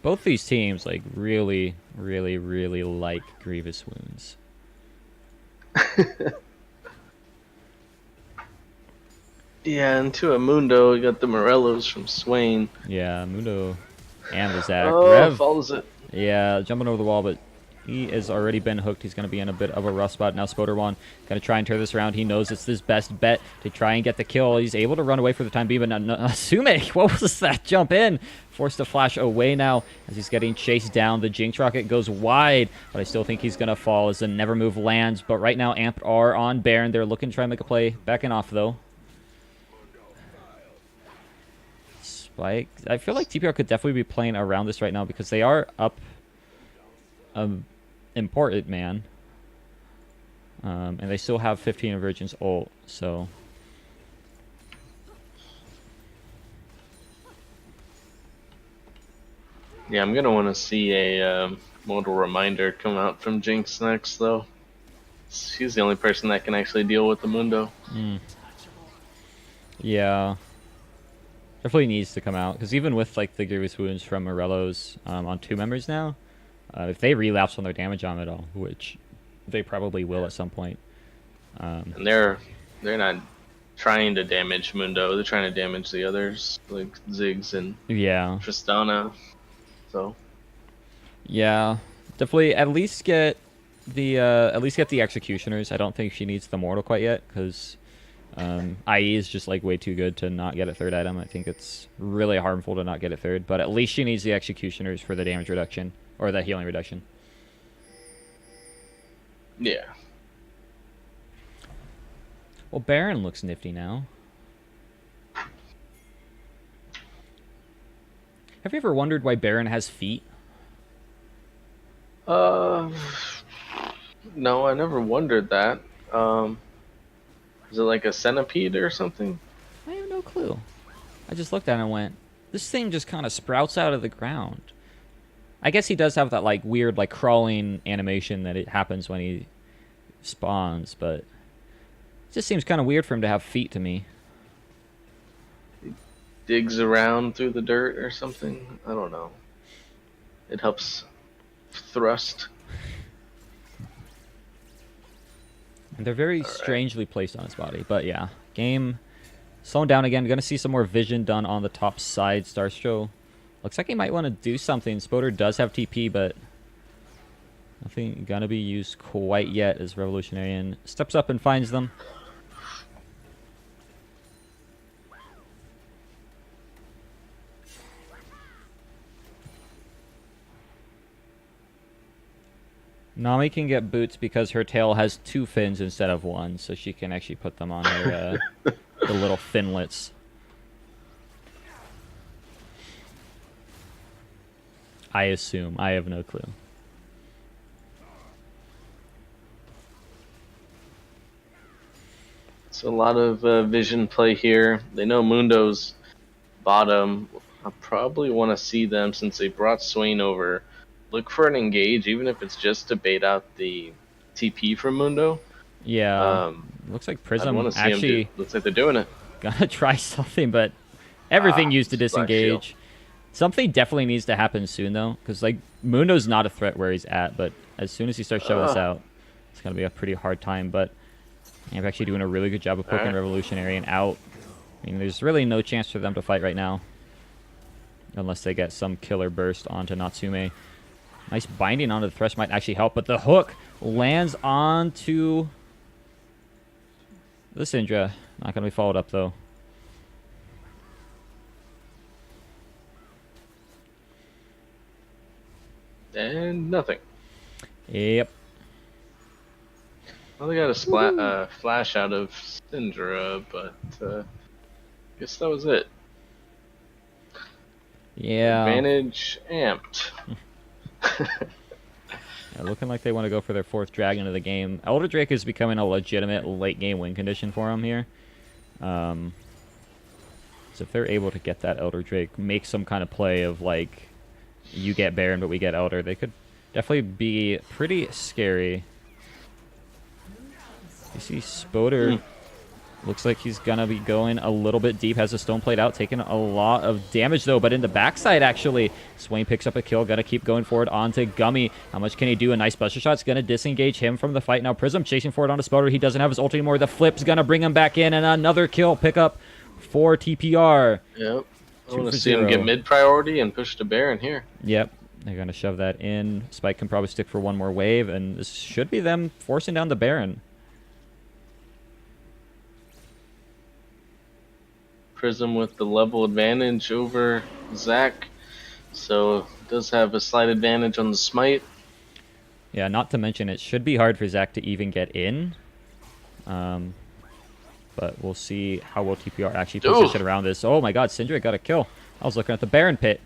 Both these teams like really like Grievous Wounds. Yeah, and to a Mundo, you got the Morellos from Swain. Yeah, Mundo and the Zach. Oh, Rev follows it. Yeah, jumping over the wall, but he has already been hooked. He's going to be in a bit of a rough spot. Now Spoderwan going to try and turn this around. He knows it's his best bet to try and get the kill. He's able to run away for the time being, but Sume, what was that jump in? Forced to flash away now as he's getting chased down. The Jinx Rocket goes wide, but I still think he's going to fall as the Never Move lands. But right now, AMP are on Baron. They're looking to try and make a play. Backing off, though. Spike. I feel like TPR could definitely be playing around this right now because they are up important, man. And they still have 15 of Virgin's ult, so... Yeah, I'm going to want to see a modal reminder come out from Jinx next, though. She's the only person that can actually deal with the Mundo. Yeah. Definitely needs to come out, because even with like the Grievous Wounds from Morello's on 2 members now, if they relapse on their damage on it all, which they probably will at some point, And they're not trying to damage Mundo. They're trying to damage the others, like Ziggs and Yeah. Tristana. So Yeah. Definitely at least get the executioners. I don't think she needs the mortal quite yet, because IE is just like way too good to not get a third item. I think it's really harmful to not get a third, but at least she needs the executioners for the damage reduction or the healing reduction. yeah. Well, Baron looks nifty now. Have you ever wondered why Baron has feet? No, I never wondered that. Is it like a centipede or something? I have no clue. I just looked at it and went, this thing just kind of sprouts out of the ground. I guess he does have that like weird like crawling animation that it happens when he spawns, but it just seems kind of weird for him to have feet to me. Digs around through the dirt or something? I don't know. It helps thrust. And they're very strangely placed on his body, but yeah. Game slowing down again. Gonna see some more vision done on the top side. Starstro looks like he might want to do something. Spoder does have TP, but nothing gonna be used quite yet as Revolutionarian steps up and finds them. Nami can get boots because her tail has 2 fins instead of 1, so she can actually put them on her the little finlets. I assume. I have no clue. It's a lot of vision play here. They know Mundo's bottom. I probably want to see them, since they brought Swain over, look for an engage, even if it's just to bait out the TP from Mundo. Yeah. Looks like Prism actually looks like they're doing it. Gonna try something, but everything used to disengage. Something definitely needs to happen soon, though, because like Mundo's not a threat where he's at, but as soon as he starts showing us out, it's gonna be a pretty hard time. But I'm actually doing a really good job of poking Revolutionarian out. I mean, there's really no chance for them to fight right now, unless they get some killer burst onto Natsume. Nice binding onto the Thresh might actually help, but the hook lands onto the Syndra. Not going to be followed up, though. And nothing. Yep. Well, they got a flash out of Syndra, but I guess that was it. Yeah. Advantage amped. Yeah, looking like they want to go for their 4th dragon of the game. Elder Drake is becoming a legitimate late game win condition for them here. So if they're able to get that Elder Drake, make some kind of play of like, you get Baron but we get Elder, they could definitely be pretty scary. You see Spoder looks like he's gonna be going a little bit deep, has a stone plate out, taking a lot of damage though, but in the backside actually, Swain picks up a kill, gonna keep going forward onto Gummy. How much can he do? A nice buster shot's gonna disengage him from the fight. Now Prism chasing forward onto Spoder, he doesn't have his ult anymore, the flip's gonna bring him back in, and another kill pick up for TPR. Yep. I want to see him get mid priority and push to Baron here. Yep, they're gonna shove that in. Spike can probably stick for one more wave, and this should be them forcing down the Baron. Prism with the level advantage over Zach, so does have a slight advantage on the smite. Yeah, not to mention it should be hard for Zach to even get in. But we'll see how well TPR actually position around this. Oh my god, Syndra got a kill. I was looking at the Baron pit.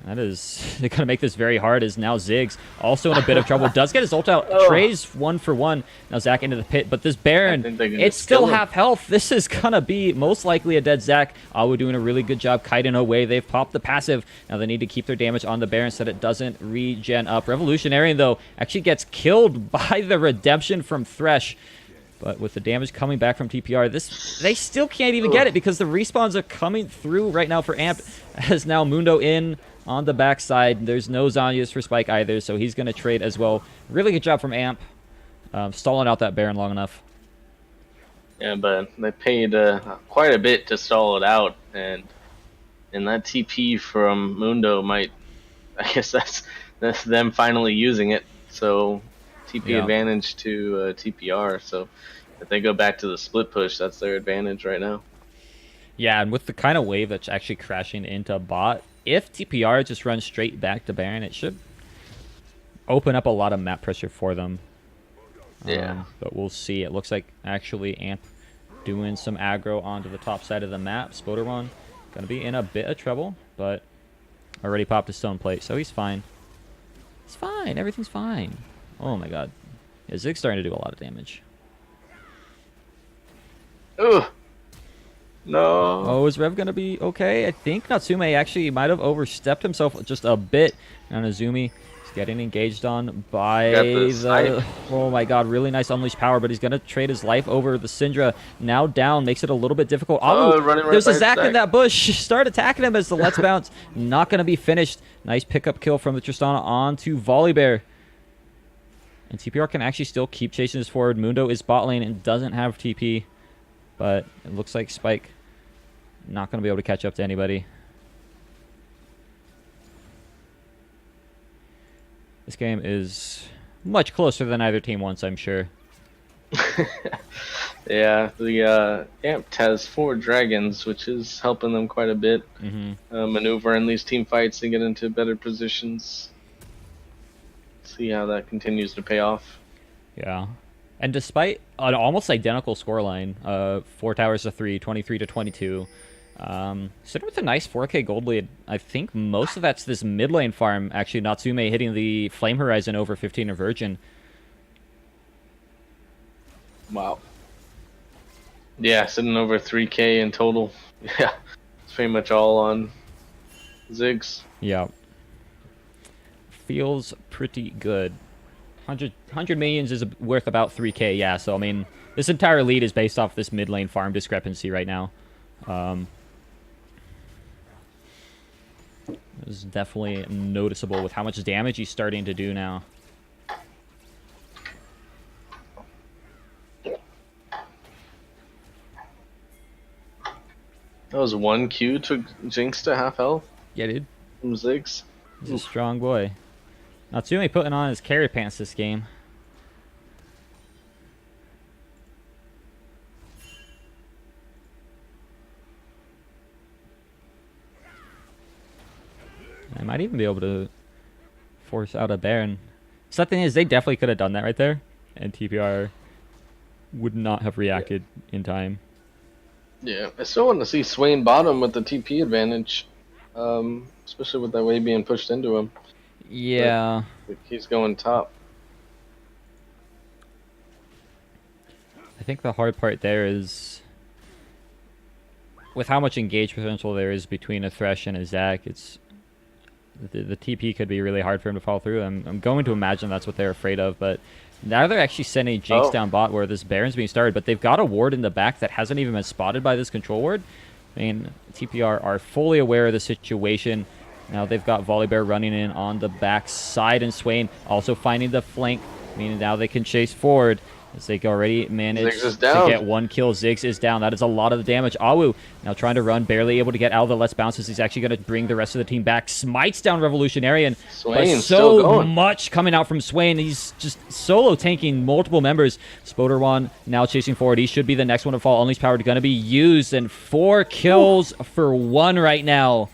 That is, they're going to make this very hard, as now Ziggs also in a bit of trouble. Does get his ult out. Trays 1 for 1. Now Zach into the pit, but this Baron, it's still half health. This is going to be most likely a dead Zach. Awu doing a really good job kiting away. They've popped the passive. Now they need to keep their damage on the Baron so that it doesn't regen up. Revolutionarian, though, actually gets killed by the redemption from Thresh. But with the damage coming back from TPR, they still can't even get it because the respawns are coming through right now for Amp, as now Mundo in on the backside. There's no Zanyas for Spike either, so he's going to trade as well. Really good job from Amp, stalling out that Baron long enough. Yeah, but they paid quite a bit to stall it out, and that TP from Mundo might, I guess that's them finally using it. So TP Yeah. advantage to TPR. So if they go back to the split push, that's their advantage right now. Yeah, and with the kind of wave that's actually crashing into bot, if TPR just runs straight back to Baron, it should open up a lot of map pressure for them. Yeah. But we'll see. It looks like actually Amp doing some aggro onto the top side of the map. Spoderwan going to be in a bit of trouble, but already popped a stone plate, so he's fine. He's fine. Everything's fine. Oh my god. Yeah, Zig's starting to do a lot of damage. Ugh. No. Oh, is Rev going to be okay? I think Natsume actually might have overstepped himself just a bit. And Azumi is getting engaged on by the... Oh my god, really nice unleashed power, but he's going to trade his life over the Syndra. Now down, makes it a little bit difficult. Oh, running right there's a Zac in that bush. Start attacking him as the Let's Bounce. Not going to be finished. Nice pickup kill from the Tristana onto Volibear. And TPR can actually still keep chasing this forward. Mundo is bot lane and doesn't have TP. But it looks like Spike not going to be able to catch up to anybody. This game is much closer than either team wants, I'm sure. Yeah, the Amp has 4 dragons, which is helping them quite a bit. Maneuver in these team fights and get into better positions. See how that continues to pay off. Yeah. And despite an almost identical scoreline, 4 towers to 3, 23 to 22, sitting with a nice 4k gold lead. I think most of that's this mid lane farm. Actually, Natsume hitting the Flame Horizon over 15 of Virgin. Wow. Yeah, sitting over 3k in total. Yeah, it's pretty much all on Ziggs. Yeah. Feels pretty good. 100 minions is worth about 3k, yeah, so I mean, this entire lead is based off this mid lane farm discrepancy right now. It's definitely noticeable with how much damage he's starting to do now. That was 1 Q, took Jinx to half health Yeah, dude. from Ziggs. He's a strong boy. Natsume putting on his carry pants this game. I might even be able to force out a Baron. So the thing is, they definitely could have done that right there, and TPR would not have reacted in time. Yeah, I still want to see Swain bottom with the TP advantage, especially with that wave being pushed into him. Yeah. But he's going top. I think the hard part there is, with how much engage potential there is between a Thresh and a Zac, it's the TP could be really hard for him to follow through. I'm going to imagine that's what they're afraid of, but now they're actually sending Jinx down bot where this Baron's being started, but they've got a ward in the back that hasn't even been spotted by this control ward. I mean, TPR are fully aware of the situation. Now they've got Volibear running in on the back side, and Swain also finding the flank, meaning now they can chase forward. As they already managed to get 1 kill. Ziggs is down. That is a lot of the damage. Awu now trying to run, barely able to get out of the Let's Bounces. He's actually going to bring the rest of the team back. Smites down Revolutionarian. Swain but still going. much coming out from Swain. He's just solo tanking multiple members. Spoderwan now chasing forward. He should be the next one to fall. Unleashed power going to be used, and 4 kills for 1 right now.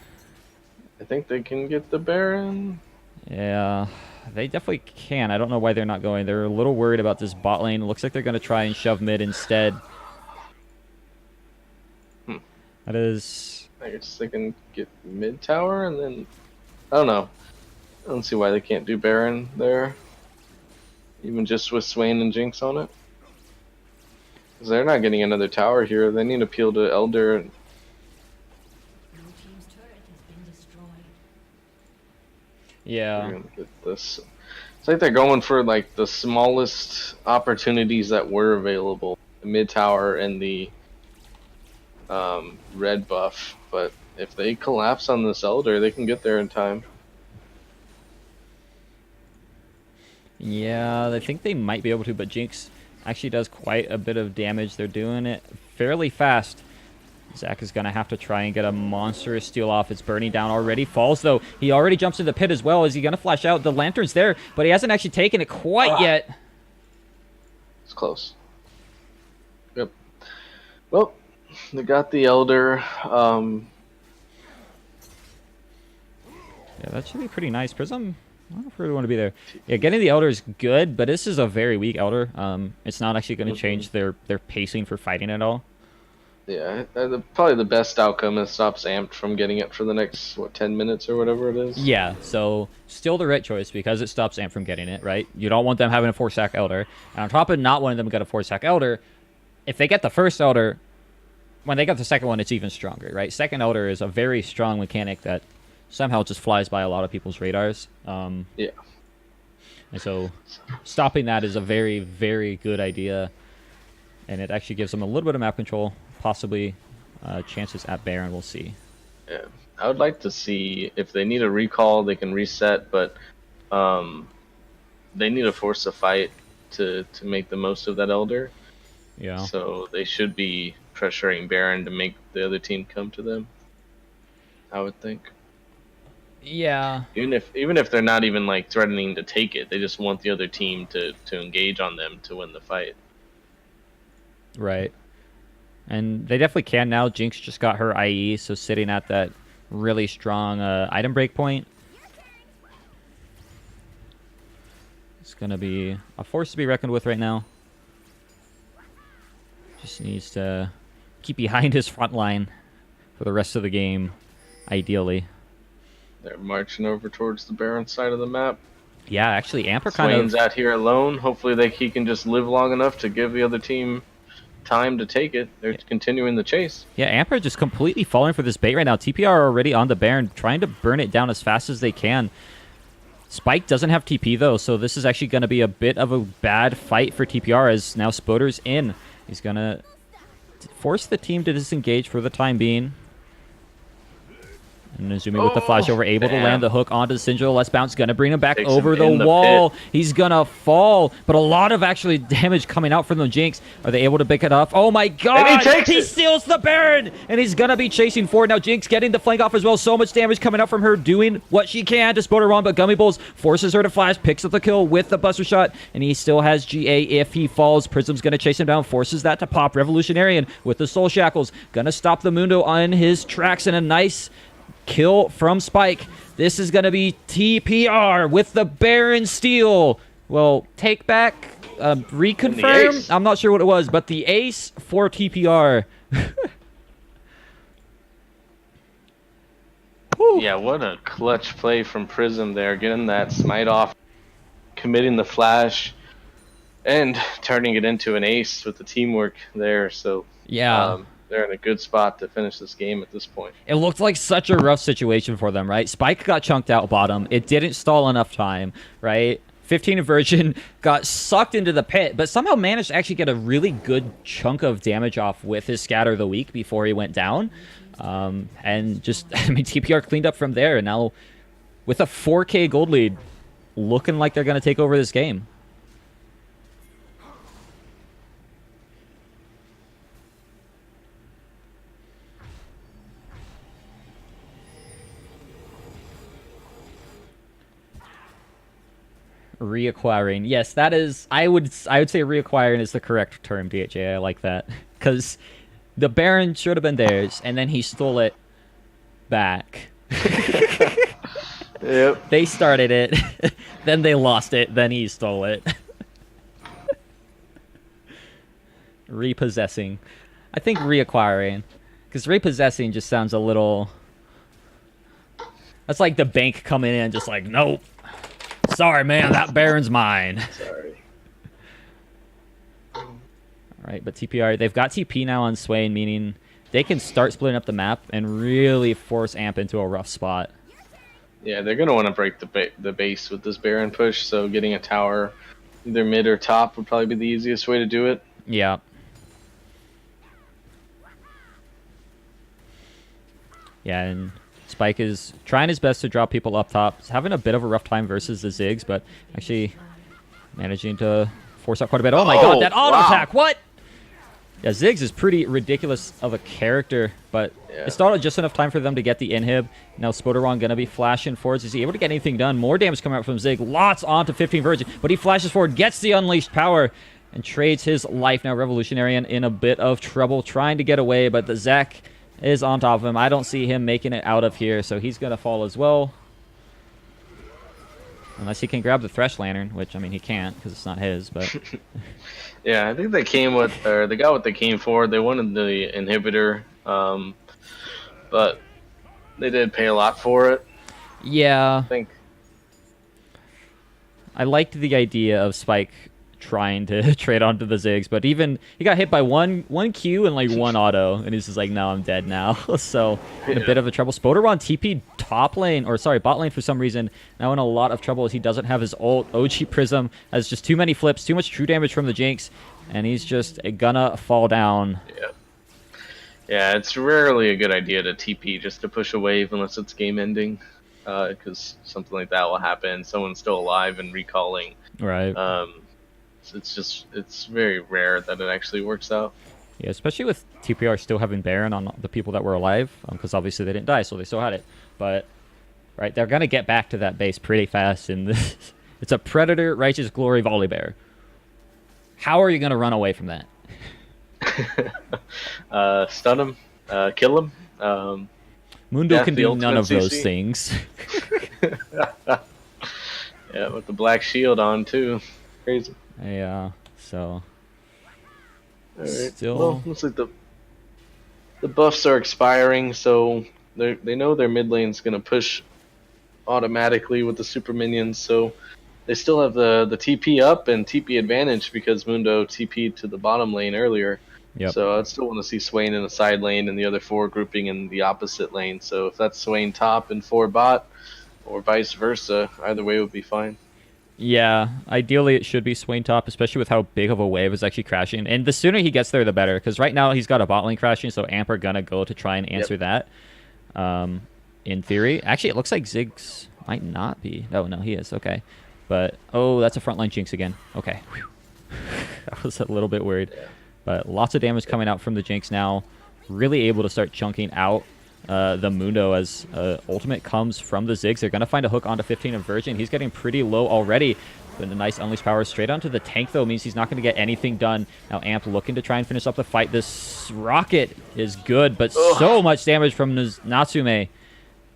I think they can get the Baron. Yeah. They definitely can. I don't know why they're not going. They're a little worried about this bot lane. It looks like they're going to try and shove mid instead. That is... I guess they can get mid tower and then... I don't know. I don't see why they can't do Baron there. Even just with Swain and Jinx on it. Because they're not getting another tower here. They need to appeal to Elder. Yeah. They're gonna get this. It's like they're going for like the smallest opportunities that were available. The mid tower and the red buff. But if they collapse on this Elder, they can get there in time. Yeah, I think they might be able to, but Jinx actually does quite a bit of damage. They're doing it fairly fast. Zach is going to have to try and get a monstrous steal off. It's burning down already. Falls, though. He already jumps in the pit as well. Is he going to flash out? The lantern's there, but he hasn't actually taken it quite yet. It's close. Yep. Well, they got the Elder. Yeah, that should be pretty nice. Prism, I don't know if we really want to be there. Yeah, getting the Elder is good, but this is a very weak Elder. It's not actually going to change their pacing for fighting at all. Yeah, probably the best outcome is stops Amped from getting it for the next, 10 minutes or whatever it is? Yeah, so still the right choice because it stops Amp from getting it, right? You don't want them having a 4-stack Elder. And on top of not wanting them to get a 4-stack Elder, if they get the first Elder, when they get the second one, it's even stronger, right? Second Elder is a very strong mechanic that somehow just flies by a lot of people's radars. Yeah. And so stopping that is a very, very good idea. And it actually gives them a little bit of map control. Possibly chances at Baron, we'll see. Yeah, I would like to see if they need a recall, they can reset, but they need to force a fight to make the most of that Elder. Yeah. So they should be pressuring Baron to make the other team come to them, I would think. Yeah. Even if they're not even like threatening to take it, they just want the other team to engage on them to win the fight. Right. And they definitely can now. Jinx just got her IE, so sitting at that really strong item break point. It's going to be a force to be reckoned with right now. Just needs to keep behind his front line for the rest of the game, ideally. They're marching over towards the Baron side of the map. Yeah, actually, Amp are kind Swain's of... out here alone. Hopefully he can just live long enough to give the other team time to take it. They're continuing the chase. Yeah, Amp are just completely falling for this bait right now. TPR are already on the Baron, trying to burn it down as fast as they can. Spike doesn't have TP, though, so this is actually going to be a bit of a bad fight for TPR as now Spoder's in. He's going to force the team to disengage for the time being. And Azumi with the flash over, able to land the hook onto Syndrome. Let's bounce. Gonna bring him back over the wall. He's gonna fall, but a lot of actually damage coming out from the Jinx. Are they able to pick it up? Oh my god! He steals the Baron, and he's gonna be chasing forward. Now Jinx getting the flank off as well. So much damage coming out from her, doing what she can to spot her wrong, but Gummy Bowls forces her to flash, picks up the kill with the Buster Shot, and he still has GA if he falls. Prism's gonna chase him down, forces that to pop. Revolutionarian with the Soul Shackles, gonna stop the Mundo on his tracks, and a nice kill from Spike. This is going to be TPR with the Baron steal. Well, take back, reconfirm. I'm not sure what it was, but the ace for TPR. Yeah, what a clutch play from Prism there. Getting that smite off, committing the flash, and turning it into an ace with the teamwork there. So, yeah. They're in a good spot to finish this game at this point. It looked like such a rough situation for them, right? Spike got chunked out bottom. It didn't stall enough time, right? 15 Inversion got sucked into the pit, but somehow managed to actually get a really good chunk of damage off with his Scatter of the Week before he went down. And just, I mean, TPR cleaned up from there, and now with a 4K gold lead, looking like they're going to take over this game. Reacquiring. Yes, that is... I would say reacquiring is the correct term, DHA. I like that. Because the Baron should have been theirs, and then he stole it back. Yep. They started it, then they lost it, then he stole it. Repossessing. I think reacquiring. Because repossessing just sounds a little... That's like the bank coming in just like, nope. Sorry, man, that Baron's mine. Sorry. All right, but TPR, they've got TP now on Swain, meaning they can start splitting up the map and really force Amp into a rough spot. Yeah, they're going to want to break the base with this Baron push, so getting a tower either mid or top would probably be the easiest way to do it. Yeah. Yeah, and Spike is trying his best to draw people up top. He's having a bit of a rough time versus the Ziggs, but actually managing to force out quite a bit. Oh my god, that auto wow. attack! What? Yeah, Ziggs is pretty ridiculous of a character, but it started just enough time for them to get the inhib. Now Spoderon gonna be flashing forwards. Is he able to get anything done? More damage coming out from Zig. Lots onto 15 Virgin, but he flashes forward, gets the unleashed power, and trades his life. Now Revolutionarian in a bit of trouble, trying to get away, but the Zek is on top of him. I don't see him making it out of here, so he's gonna fall as well. Unless he can grab the Thresh Lantern, which, I mean, he can't because it's not his, but... Yeah, I think they came with, or they got what they came for. They wanted the inhibitor, but they did pay a lot for it. Yeah. I think. I liked the idea of Spike trying to trade onto the Ziggs, but even he got hit by one Q and like one auto, and he's just like, no, I'm dead now. So in a bit of a trouble. Spoderon TP top lane, or sorry, bot lane for some reason, now in a lot of trouble as he doesn't have his ult. OG Prism has just too many flips, too much true damage from the Jinx, and he's just gonna fall down. Yeah, it's rarely a good idea to TP just to push a wave unless it's game ending, because something like that will happen. Someone's still alive and recalling. Right. It's very rare that it actually works out. Yeah, especially with TPR still having Baron on the people that were alive, because obviously they didn't die, so they still had it. But, right, they're going to get back to that base pretty fast in this. It's a Predator, Righteous Glory, Volibear. How are you going to run away from that? Stun him, kill him. Mundo can do none of those things. Yeah, with the black shield on, too. Crazy. Yeah, so... Alright. Still... Well, looks like the buffs are expiring, so they know their mid lane's gonna push automatically with the super minions, so they still have the TP up and TP advantage because Mundo TP'd to the bottom lane earlier. Yep. So I'd still want to see Swain in the side lane and the other four grouping in the opposite lane. So if that's Swain top and 4 bot, or vice versa, either way would be fine. Yeah, ideally it should be Swain top, especially with how big of a wave is actually crashing. And the sooner he gets there, the better, because right now he's got a bot lane crashing, so Amp are gonna go to try and answer that. In theory. Actually, it looks like Ziggs might not be. Oh, no, he is. Okay. But, oh, that's a frontline Jinx again. Okay. Whew. I was a little bit worried. Yeah. But lots of damage coming out from the Jinx now. Really able to start chunking out the Mundo as ultimate comes from the Ziggs. They're going to find a hook onto 15 of Virgin. He's getting pretty low already. But a nice unleashed power straight onto the tank, though, means he's not going to get anything done. Now Amp looking to try and finish up the fight. This rocket is good, but so much damage from Natsume.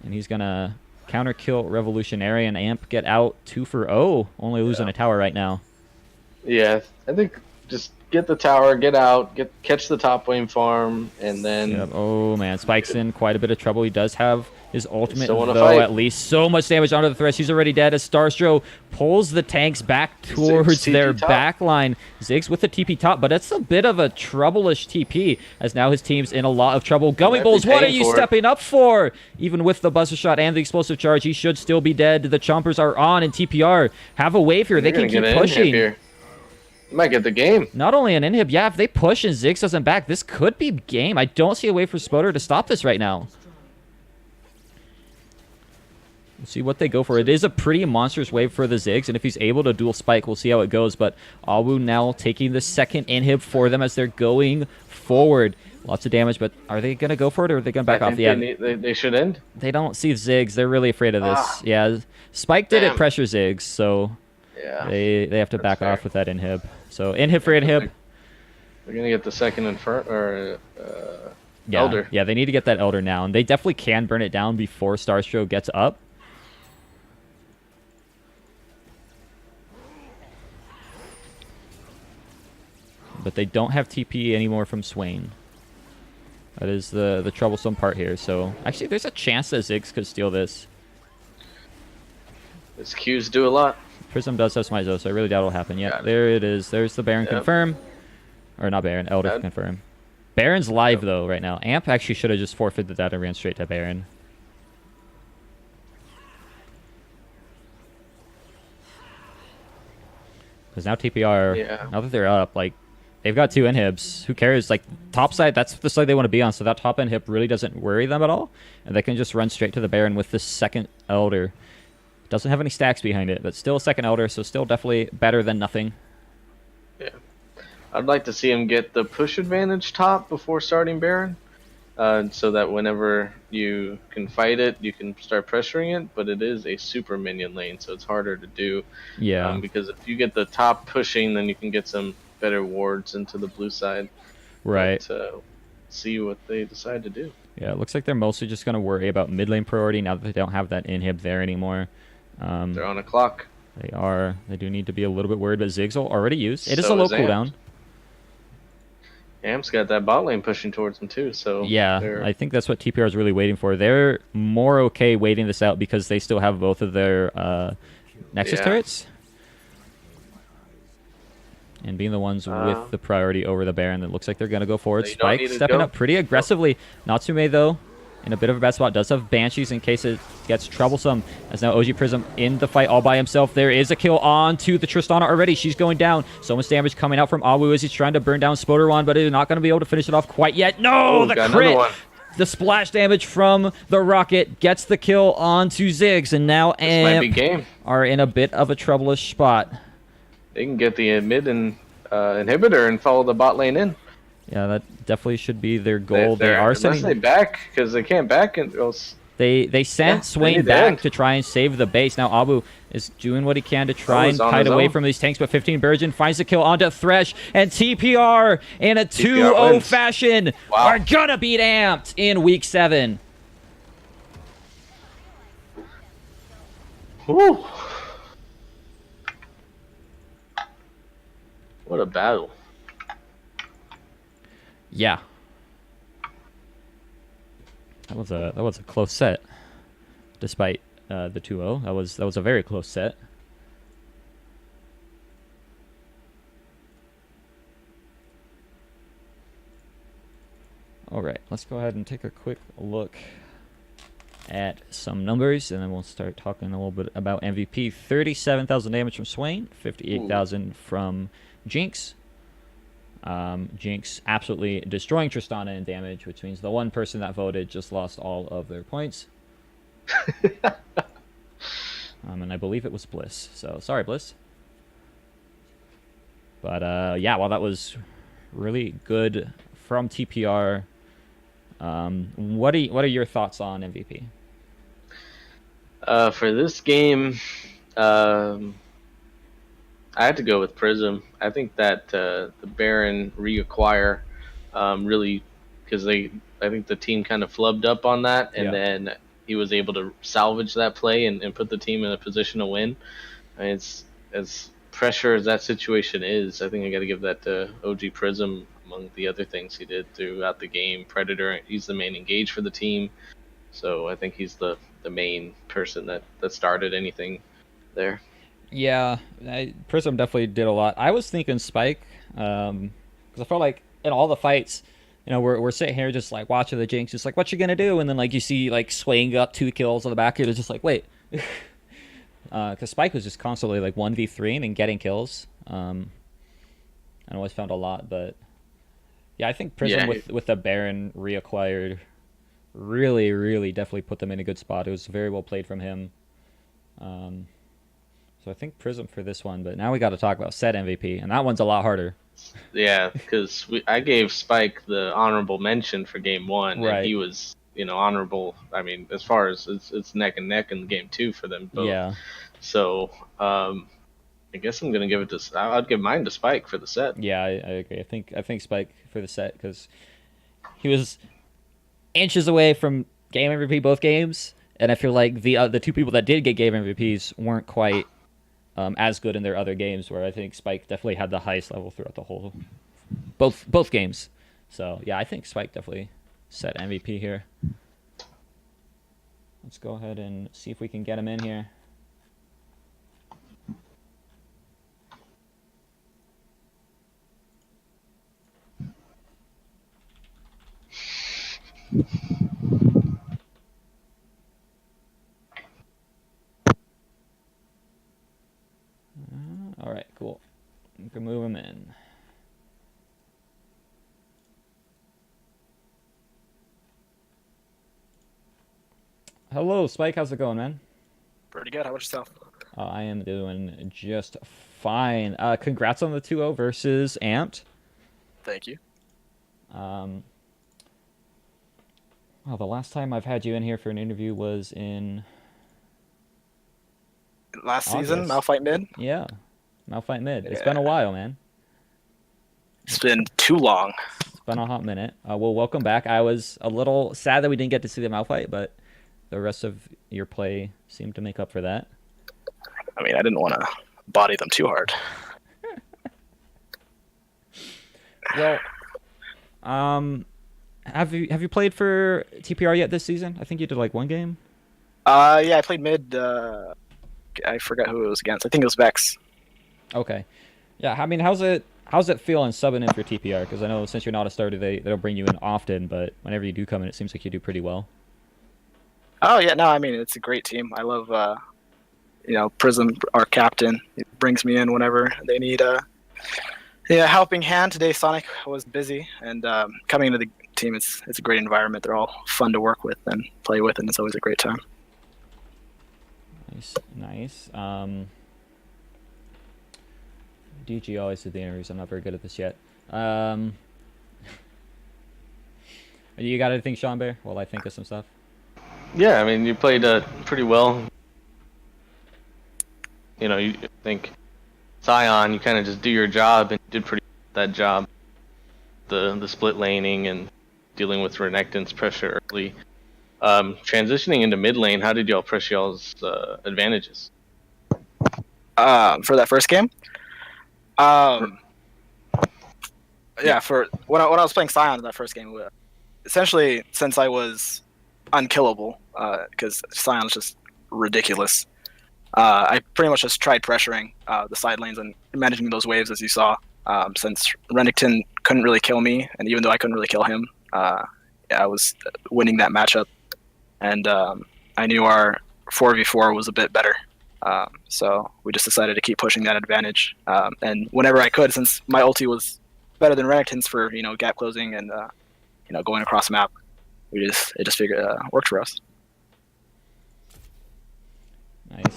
And he's going to counter kill Revolutionary, and Amp get out 2 for 0. Only losing a tower right now. Yeah, I think just get the tower, get out, catch the top lane farm, and then... Yep. Oh, man. Spike's in quite a bit of trouble. He does have his ultimate, though, fight. at least. So much damage onto the Thresh. He's already dead as Starstro pulls the tanks back towards their back line. Ziggs with the TP top, but it's a bit of a trouble-ish TP, as now his team's in a lot of trouble. Gummy Bulls, what are you stepping up for? Even with the buzzer shot and the explosive charge, he should still be dead. The Chompers are on, and TPR have a wave here. They can keep pushing. You might get the game. Not only an inhib, yeah, if they push and Ziggs doesn't back, this could be game. I don't see a way for Spoder to stop this right now. Let's see what they go for. It is a pretty monstrous wave for the Ziggs, and if he's able to dual Spike, we'll see how it goes. But Awu now taking the second inhib for them as they're going forward. Lots of damage, but are they going to go for it, or are they going to back off? Yeah, they should end. They don't see Ziggs. They're really afraid of this. Yeah, Spike did it pressure Ziggs, so yeah, they have to back off with that inhib. So inhib for inhib. They're going to get the second Elder. Yeah, they need to get that Elder now, and they definitely can burn it down before Starstro gets up. But they don't have TP anymore from Swain. That is the troublesome part here. So, actually, there's a chance that Ziggs could steal this. His Qs do a lot. Prism does have Smite, though, so I really doubt it'll happen. Yeah, there it is. There's the Baron confirm. Or not Baron, Elder confirm. Baron's live, though, right now. Amp actually should have just forfeited that and ran straight to Baron. Because now TPR, now that they're up, like, they've got 2 inhibs. Who cares? Like, top side, that's the side they want to be on, so that top inhib really doesn't worry them at all. And they can just run straight to the Baron with the second Elder. Doesn't have any stacks behind it, but still a second Elder, so still definitely better than nothing. I'd like to see him get the push advantage top before starting Baron, so that whenever you can fight it, you can start pressuring it. But it is a super minion lane, so it's harder to do. Yeah. Because if you get the top pushing, then you can get some better wards into the blue side. Right. But see what they decide to do. Yeah, it looks like they're mostly just going to worry about mid lane priority now that they don't have that inhib there anymore. They're on a clock. They are. They do need to be a little bit worried, but Ziggs will already used. It is So a low is Amp. cooldown. Amp's got that bot lane pushing towards him too, so Yeah, I think that's what TPR is really waiting for. They're more okay waiting this out because they still have both of their Nexus turrets. And being the ones with the priority over the Baron, it looks like they're going to go forward. Spike stepping up pretty aggressively. Natsume, though, in a bit of a bad spot, does have Banshees in case it gets troublesome. As now OG Prism in the fight all by himself. There is a kill on to the Tristana already. She's going down. So much damage coming out from Awu as he's trying to burn down Spoderwan, but is not going to be able to finish it off quite yet. No, the crit! The splash damage from the rocket gets the kill onto Ziggs, and now AMP are in a bit of a troublish spot. They can get the mid and inhibitor and follow the bot lane in. Yeah, that definitely should be their goal. They are sending. Unless they back, because they can't back. They sent Swain back to try and save the base. Now Abu is doing what he can to try and kite away from these tanks, but 15 Burgeon finds the kill onto Thresh, and TPR in a 2-0 fashion are gonna beat Amped in Week 7. Whew. What a battle. Yeah. That was a close set. Despite the 2-0. That was a very close set. All right, let's go ahead and take a quick look at some numbers, and then we'll start talking a little bit about MVP. 37,000 damage from Swain, 58,000 from Jinx. Jinx absolutely destroying Tristana in damage, which means the one person that voted just lost all of their points. And I believe it was Bliss. So sorry, Bliss. But yeah, well, that was really good from TPR. What are your thoughts on MVP? For this game, I had to go with Prism. I think that the Baron reacquire really, because I think the team kind of flubbed up on that, and then he was able to salvage that play and put the team in a position to win. I mean, it's as pressure as that situation is. I think I got to give that to OG Prism among the other things he did throughout the game. Predator, he's the main engage for the team, so I think he's the main person that started anything there. Yeah, Prism definitely did a lot. I was thinking Spike, because I felt like in all the fights, you know, we're sitting here just like watching the Jinx, just like, what you gonna do? And then like you see like swaying up 2 kills on the back, it's just like, wait, because Spike was just constantly like 1v3 and getting kills. I always found a lot, but yeah, I think Prism with the Baron reacquired really definitely put them in a good spot. It was very well played from him. So I think Prism for this one, but now we got to talk about set MVP, and that one's a lot harder. Yeah, because I gave Spike the honorable mention for game 1, and he was, you know, honorable. I mean, as far as it's neck and neck in game 2 for them both. Yeah. So I guess I'm gonna give it to. I'd give mine to Spike for the set. Yeah, I agree. I think Spike for the set because he was inches away from game MVP both games, and I feel like the 2 people that did get game MVPs weren't quite as good in their other games, where I think Spike definitely had the highest level throughout the whole both games. So yeah, I think Spike definitely set MVP here. Let's go ahead and see if we can get him in here. All right, cool. We can move him in. Hello, Spike. How's it going, man? Pretty good. How about yourself? I am doing just fine. Congrats on the 2-0 versus Amped. Thank you. Well, the last time I've had you in here for an interview was in Last season, August. Malphite mid. Yeah, Malphite Mid. It's Yeah. been a while, man. It's been too long. It's been a hot minute. Well, welcome back. I was a little sad that we didn't get to see the Malphite, but the rest of your play seemed to make up for that. I mean, I didn't want to body them too hard. Well, have you played for TPR yet this season? I think you did like one game. Yeah, I played mid. I forgot who it was against. I think it was Vex. Okay. Yeah, I mean, how's it feeling subbing in for TPR? Because I know since you're not a starter, they don't bring you in often, but whenever you do come in, it seems like you do pretty well. Oh yeah, no, I mean it's a great team. I love, Prism, our captain. He brings me in whenever they need a helping hand. Today Sonic was busy, and coming into the team, it's a great environment. They're all fun to work with and play with, and it's always a great time. Nice. DG always did the interviews. I'm not very good at this yet. You got anything, Sean Bear? While I think of some stuff. Yeah, I mean, you played pretty well. You think Scion, you kind of just do your job, and you did pretty good at that job. The split laning and dealing with Renekton's pressure early. Transitioning into mid lane, how did y'all press y'all's advantages? For that first game, for when I was playing Scion in that first game, essentially since I was unkillable, because Scion is just ridiculous. I pretty much just tried pressuring the side lanes and managing those waves, as you saw. Since Renekton couldn't really kill me, and even though I couldn't really kill him, I was winning that matchup. And I knew our 4v4 was a bit better. So we just decided to keep pushing that advantage. And whenever I could, since my ulti was better than Renekton's for gap closing and going across the map, it just figured worked for us.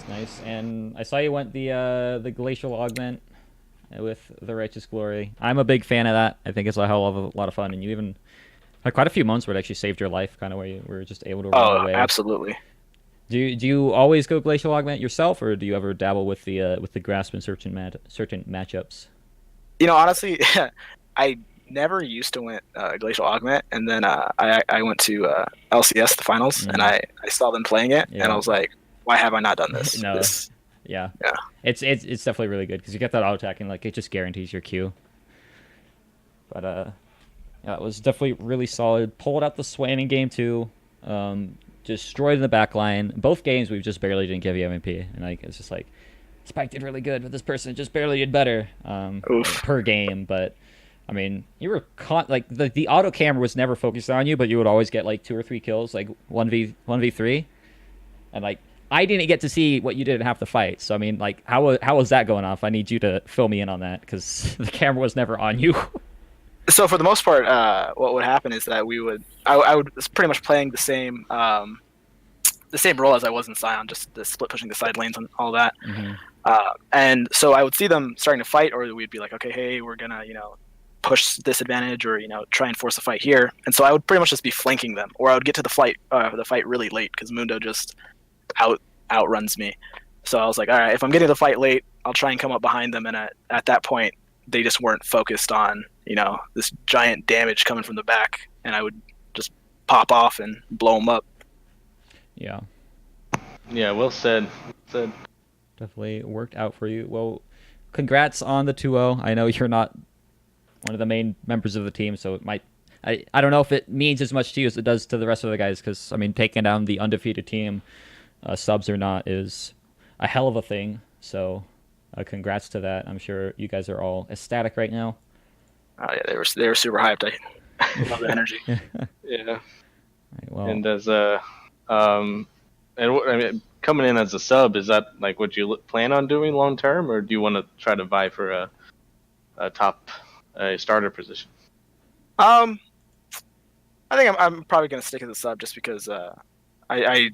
Nice. And I saw you went the glacial augment with the Righteous Glory. I'm a big fan of that. I think it's a hell of a lot of fun, and you even had quite a few moments where it actually saved your life, kind of where you were just able to run away. Absolutely. Do you always go glacial augment yourself, or do you ever dabble with the grasp in certain matchups? Honestly, I never used to win glacial augment, and then I went to LCS the finals, and I saw them playing it, and I was like, why have I not done this? No. Yeah. It's definitely really good because you get that auto attack and like it just guarantees your Q. But yeah, it was definitely really solid. Pulled out the Swain in game 2. Destroyed in the back line. Both games we just barely didn't give you MVP, and like it's just like Spike did really good, but this person just barely did better per game. But I mean, you were like the auto camera was never focused on you, but you would always get like 2 or 3 kills, like 1v3, and like I didn't get to see what you did in half the fight. So I mean, like how was that going off? I need you to fill me in on that because the camera was never on you. So for the most part, what would happen is that I was pretty much playing the same role as I was in Scion, just the split pushing the side lanes and all that. And so I would see them starting to fight, or we'd be like, okay, hey, we're gonna push this advantage, or try and force a fight here. And so I would pretty much just be flanking them, or I would get to the fight really late because Mundo just outruns me. So I was like, all right, if I'm getting the fight late, I'll try and come up behind them. And at that point, they just weren't focused on this giant damage coming from the back, and I would just pop off and blow them up. Yeah, well said. Definitely worked out for you. Well, congrats on the 2-0. I know you're not one of the main members of the team, so it might I don't know if it means as much to you as it does to the rest of the guys, because I mean, taking down the undefeated team, subs or not, is a hell of a thing. So congrats to that. I'm sure you guys are all ecstatic right now. Oh yeah, they were super hyped. I love the energy. Yeah. Right, well, And as coming in as a sub, is that like what you plan on doing long term, or do you want to try to vie for a top starter position? I think I'm probably gonna stick as a sub just because I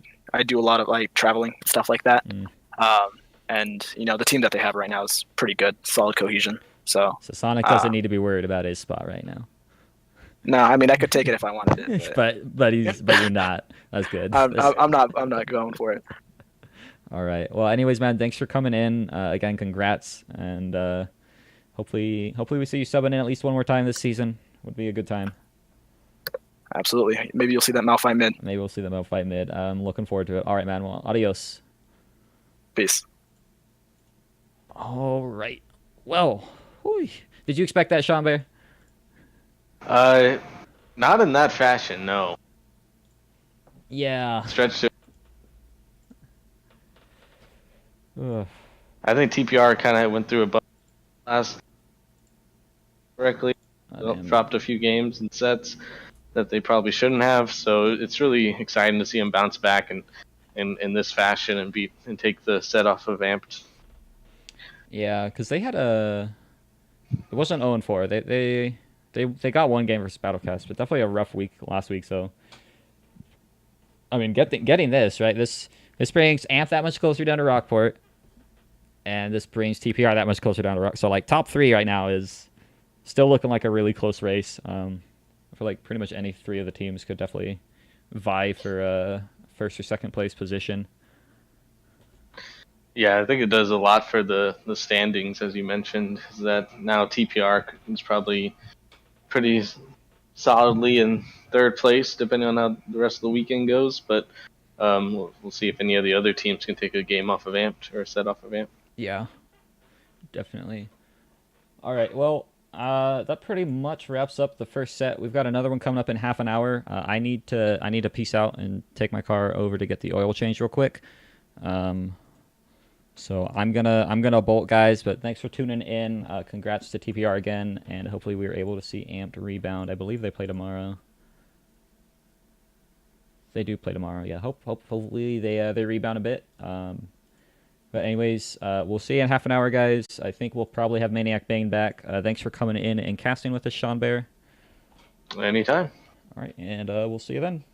do a lot of like traveling stuff like that. And the team that they have right now is pretty good, solid cohesion. So Sonic doesn't need to be worried about his spot right now. no, I mean I could take it if I wanted it. but you're not. That's good. I'm not going for it. All right. Well, anyways, man, thanks for coming in. Again, congrats, and hopefully we see you subbing in at least one more time this season. Would be a good time. Absolutely. Maybe you'll see that Malphite mid. Maybe we'll see the Malphite mid. I'm looking forward to it. All right, man. Well, adios. Peace. All right. Well, whew. Did you expect that, Sean Bear? Not in that fashion, no. Yeah. Stretched it. Ugh. I think TPR kind of went through a bump last correctly. Dropped a few games and sets that they probably shouldn't have. So it's really exciting to see them bounce back and in this fashion and take the set off of Amped. Yeah, because they had it wasn't 0-4. They got one game versus Battlecast, but definitely a rough week last week. So, I mean, getting this right, this brings Amp that much closer down to Rockport, and this brings TPR that much closer down to Rock. So, like, top 3 right now is still looking like a really close race. I feel like pretty much any 3 of the teams could definitely vie for a first or second place position. Yeah, I think it does a lot for the standings, as you mentioned, is that now TPR is probably pretty solidly in 3rd place, depending on how the rest of the weekend goes. But we'll see if any of the other teams can take a game off of Amped or a set off of Amped. Yeah, definitely. All right, well, that pretty much wraps up the first set. We've got another one coming up in half an hour. I need to peace out and take my car over to get the oil change real quick. So I'm gonna bolt, guys. But thanks for tuning in. Congrats to TPR again, and hopefully we were able to see Amped rebound. I believe they play tomorrow. They do play tomorrow. Yeah. Hopefully they rebound a bit. But anyways, we'll see you in half an hour, guys. I think we'll probably have Maniac Bane back. Thanks for coming in and casting with us, Sean Bear. Anytime. All right, and we'll see you then.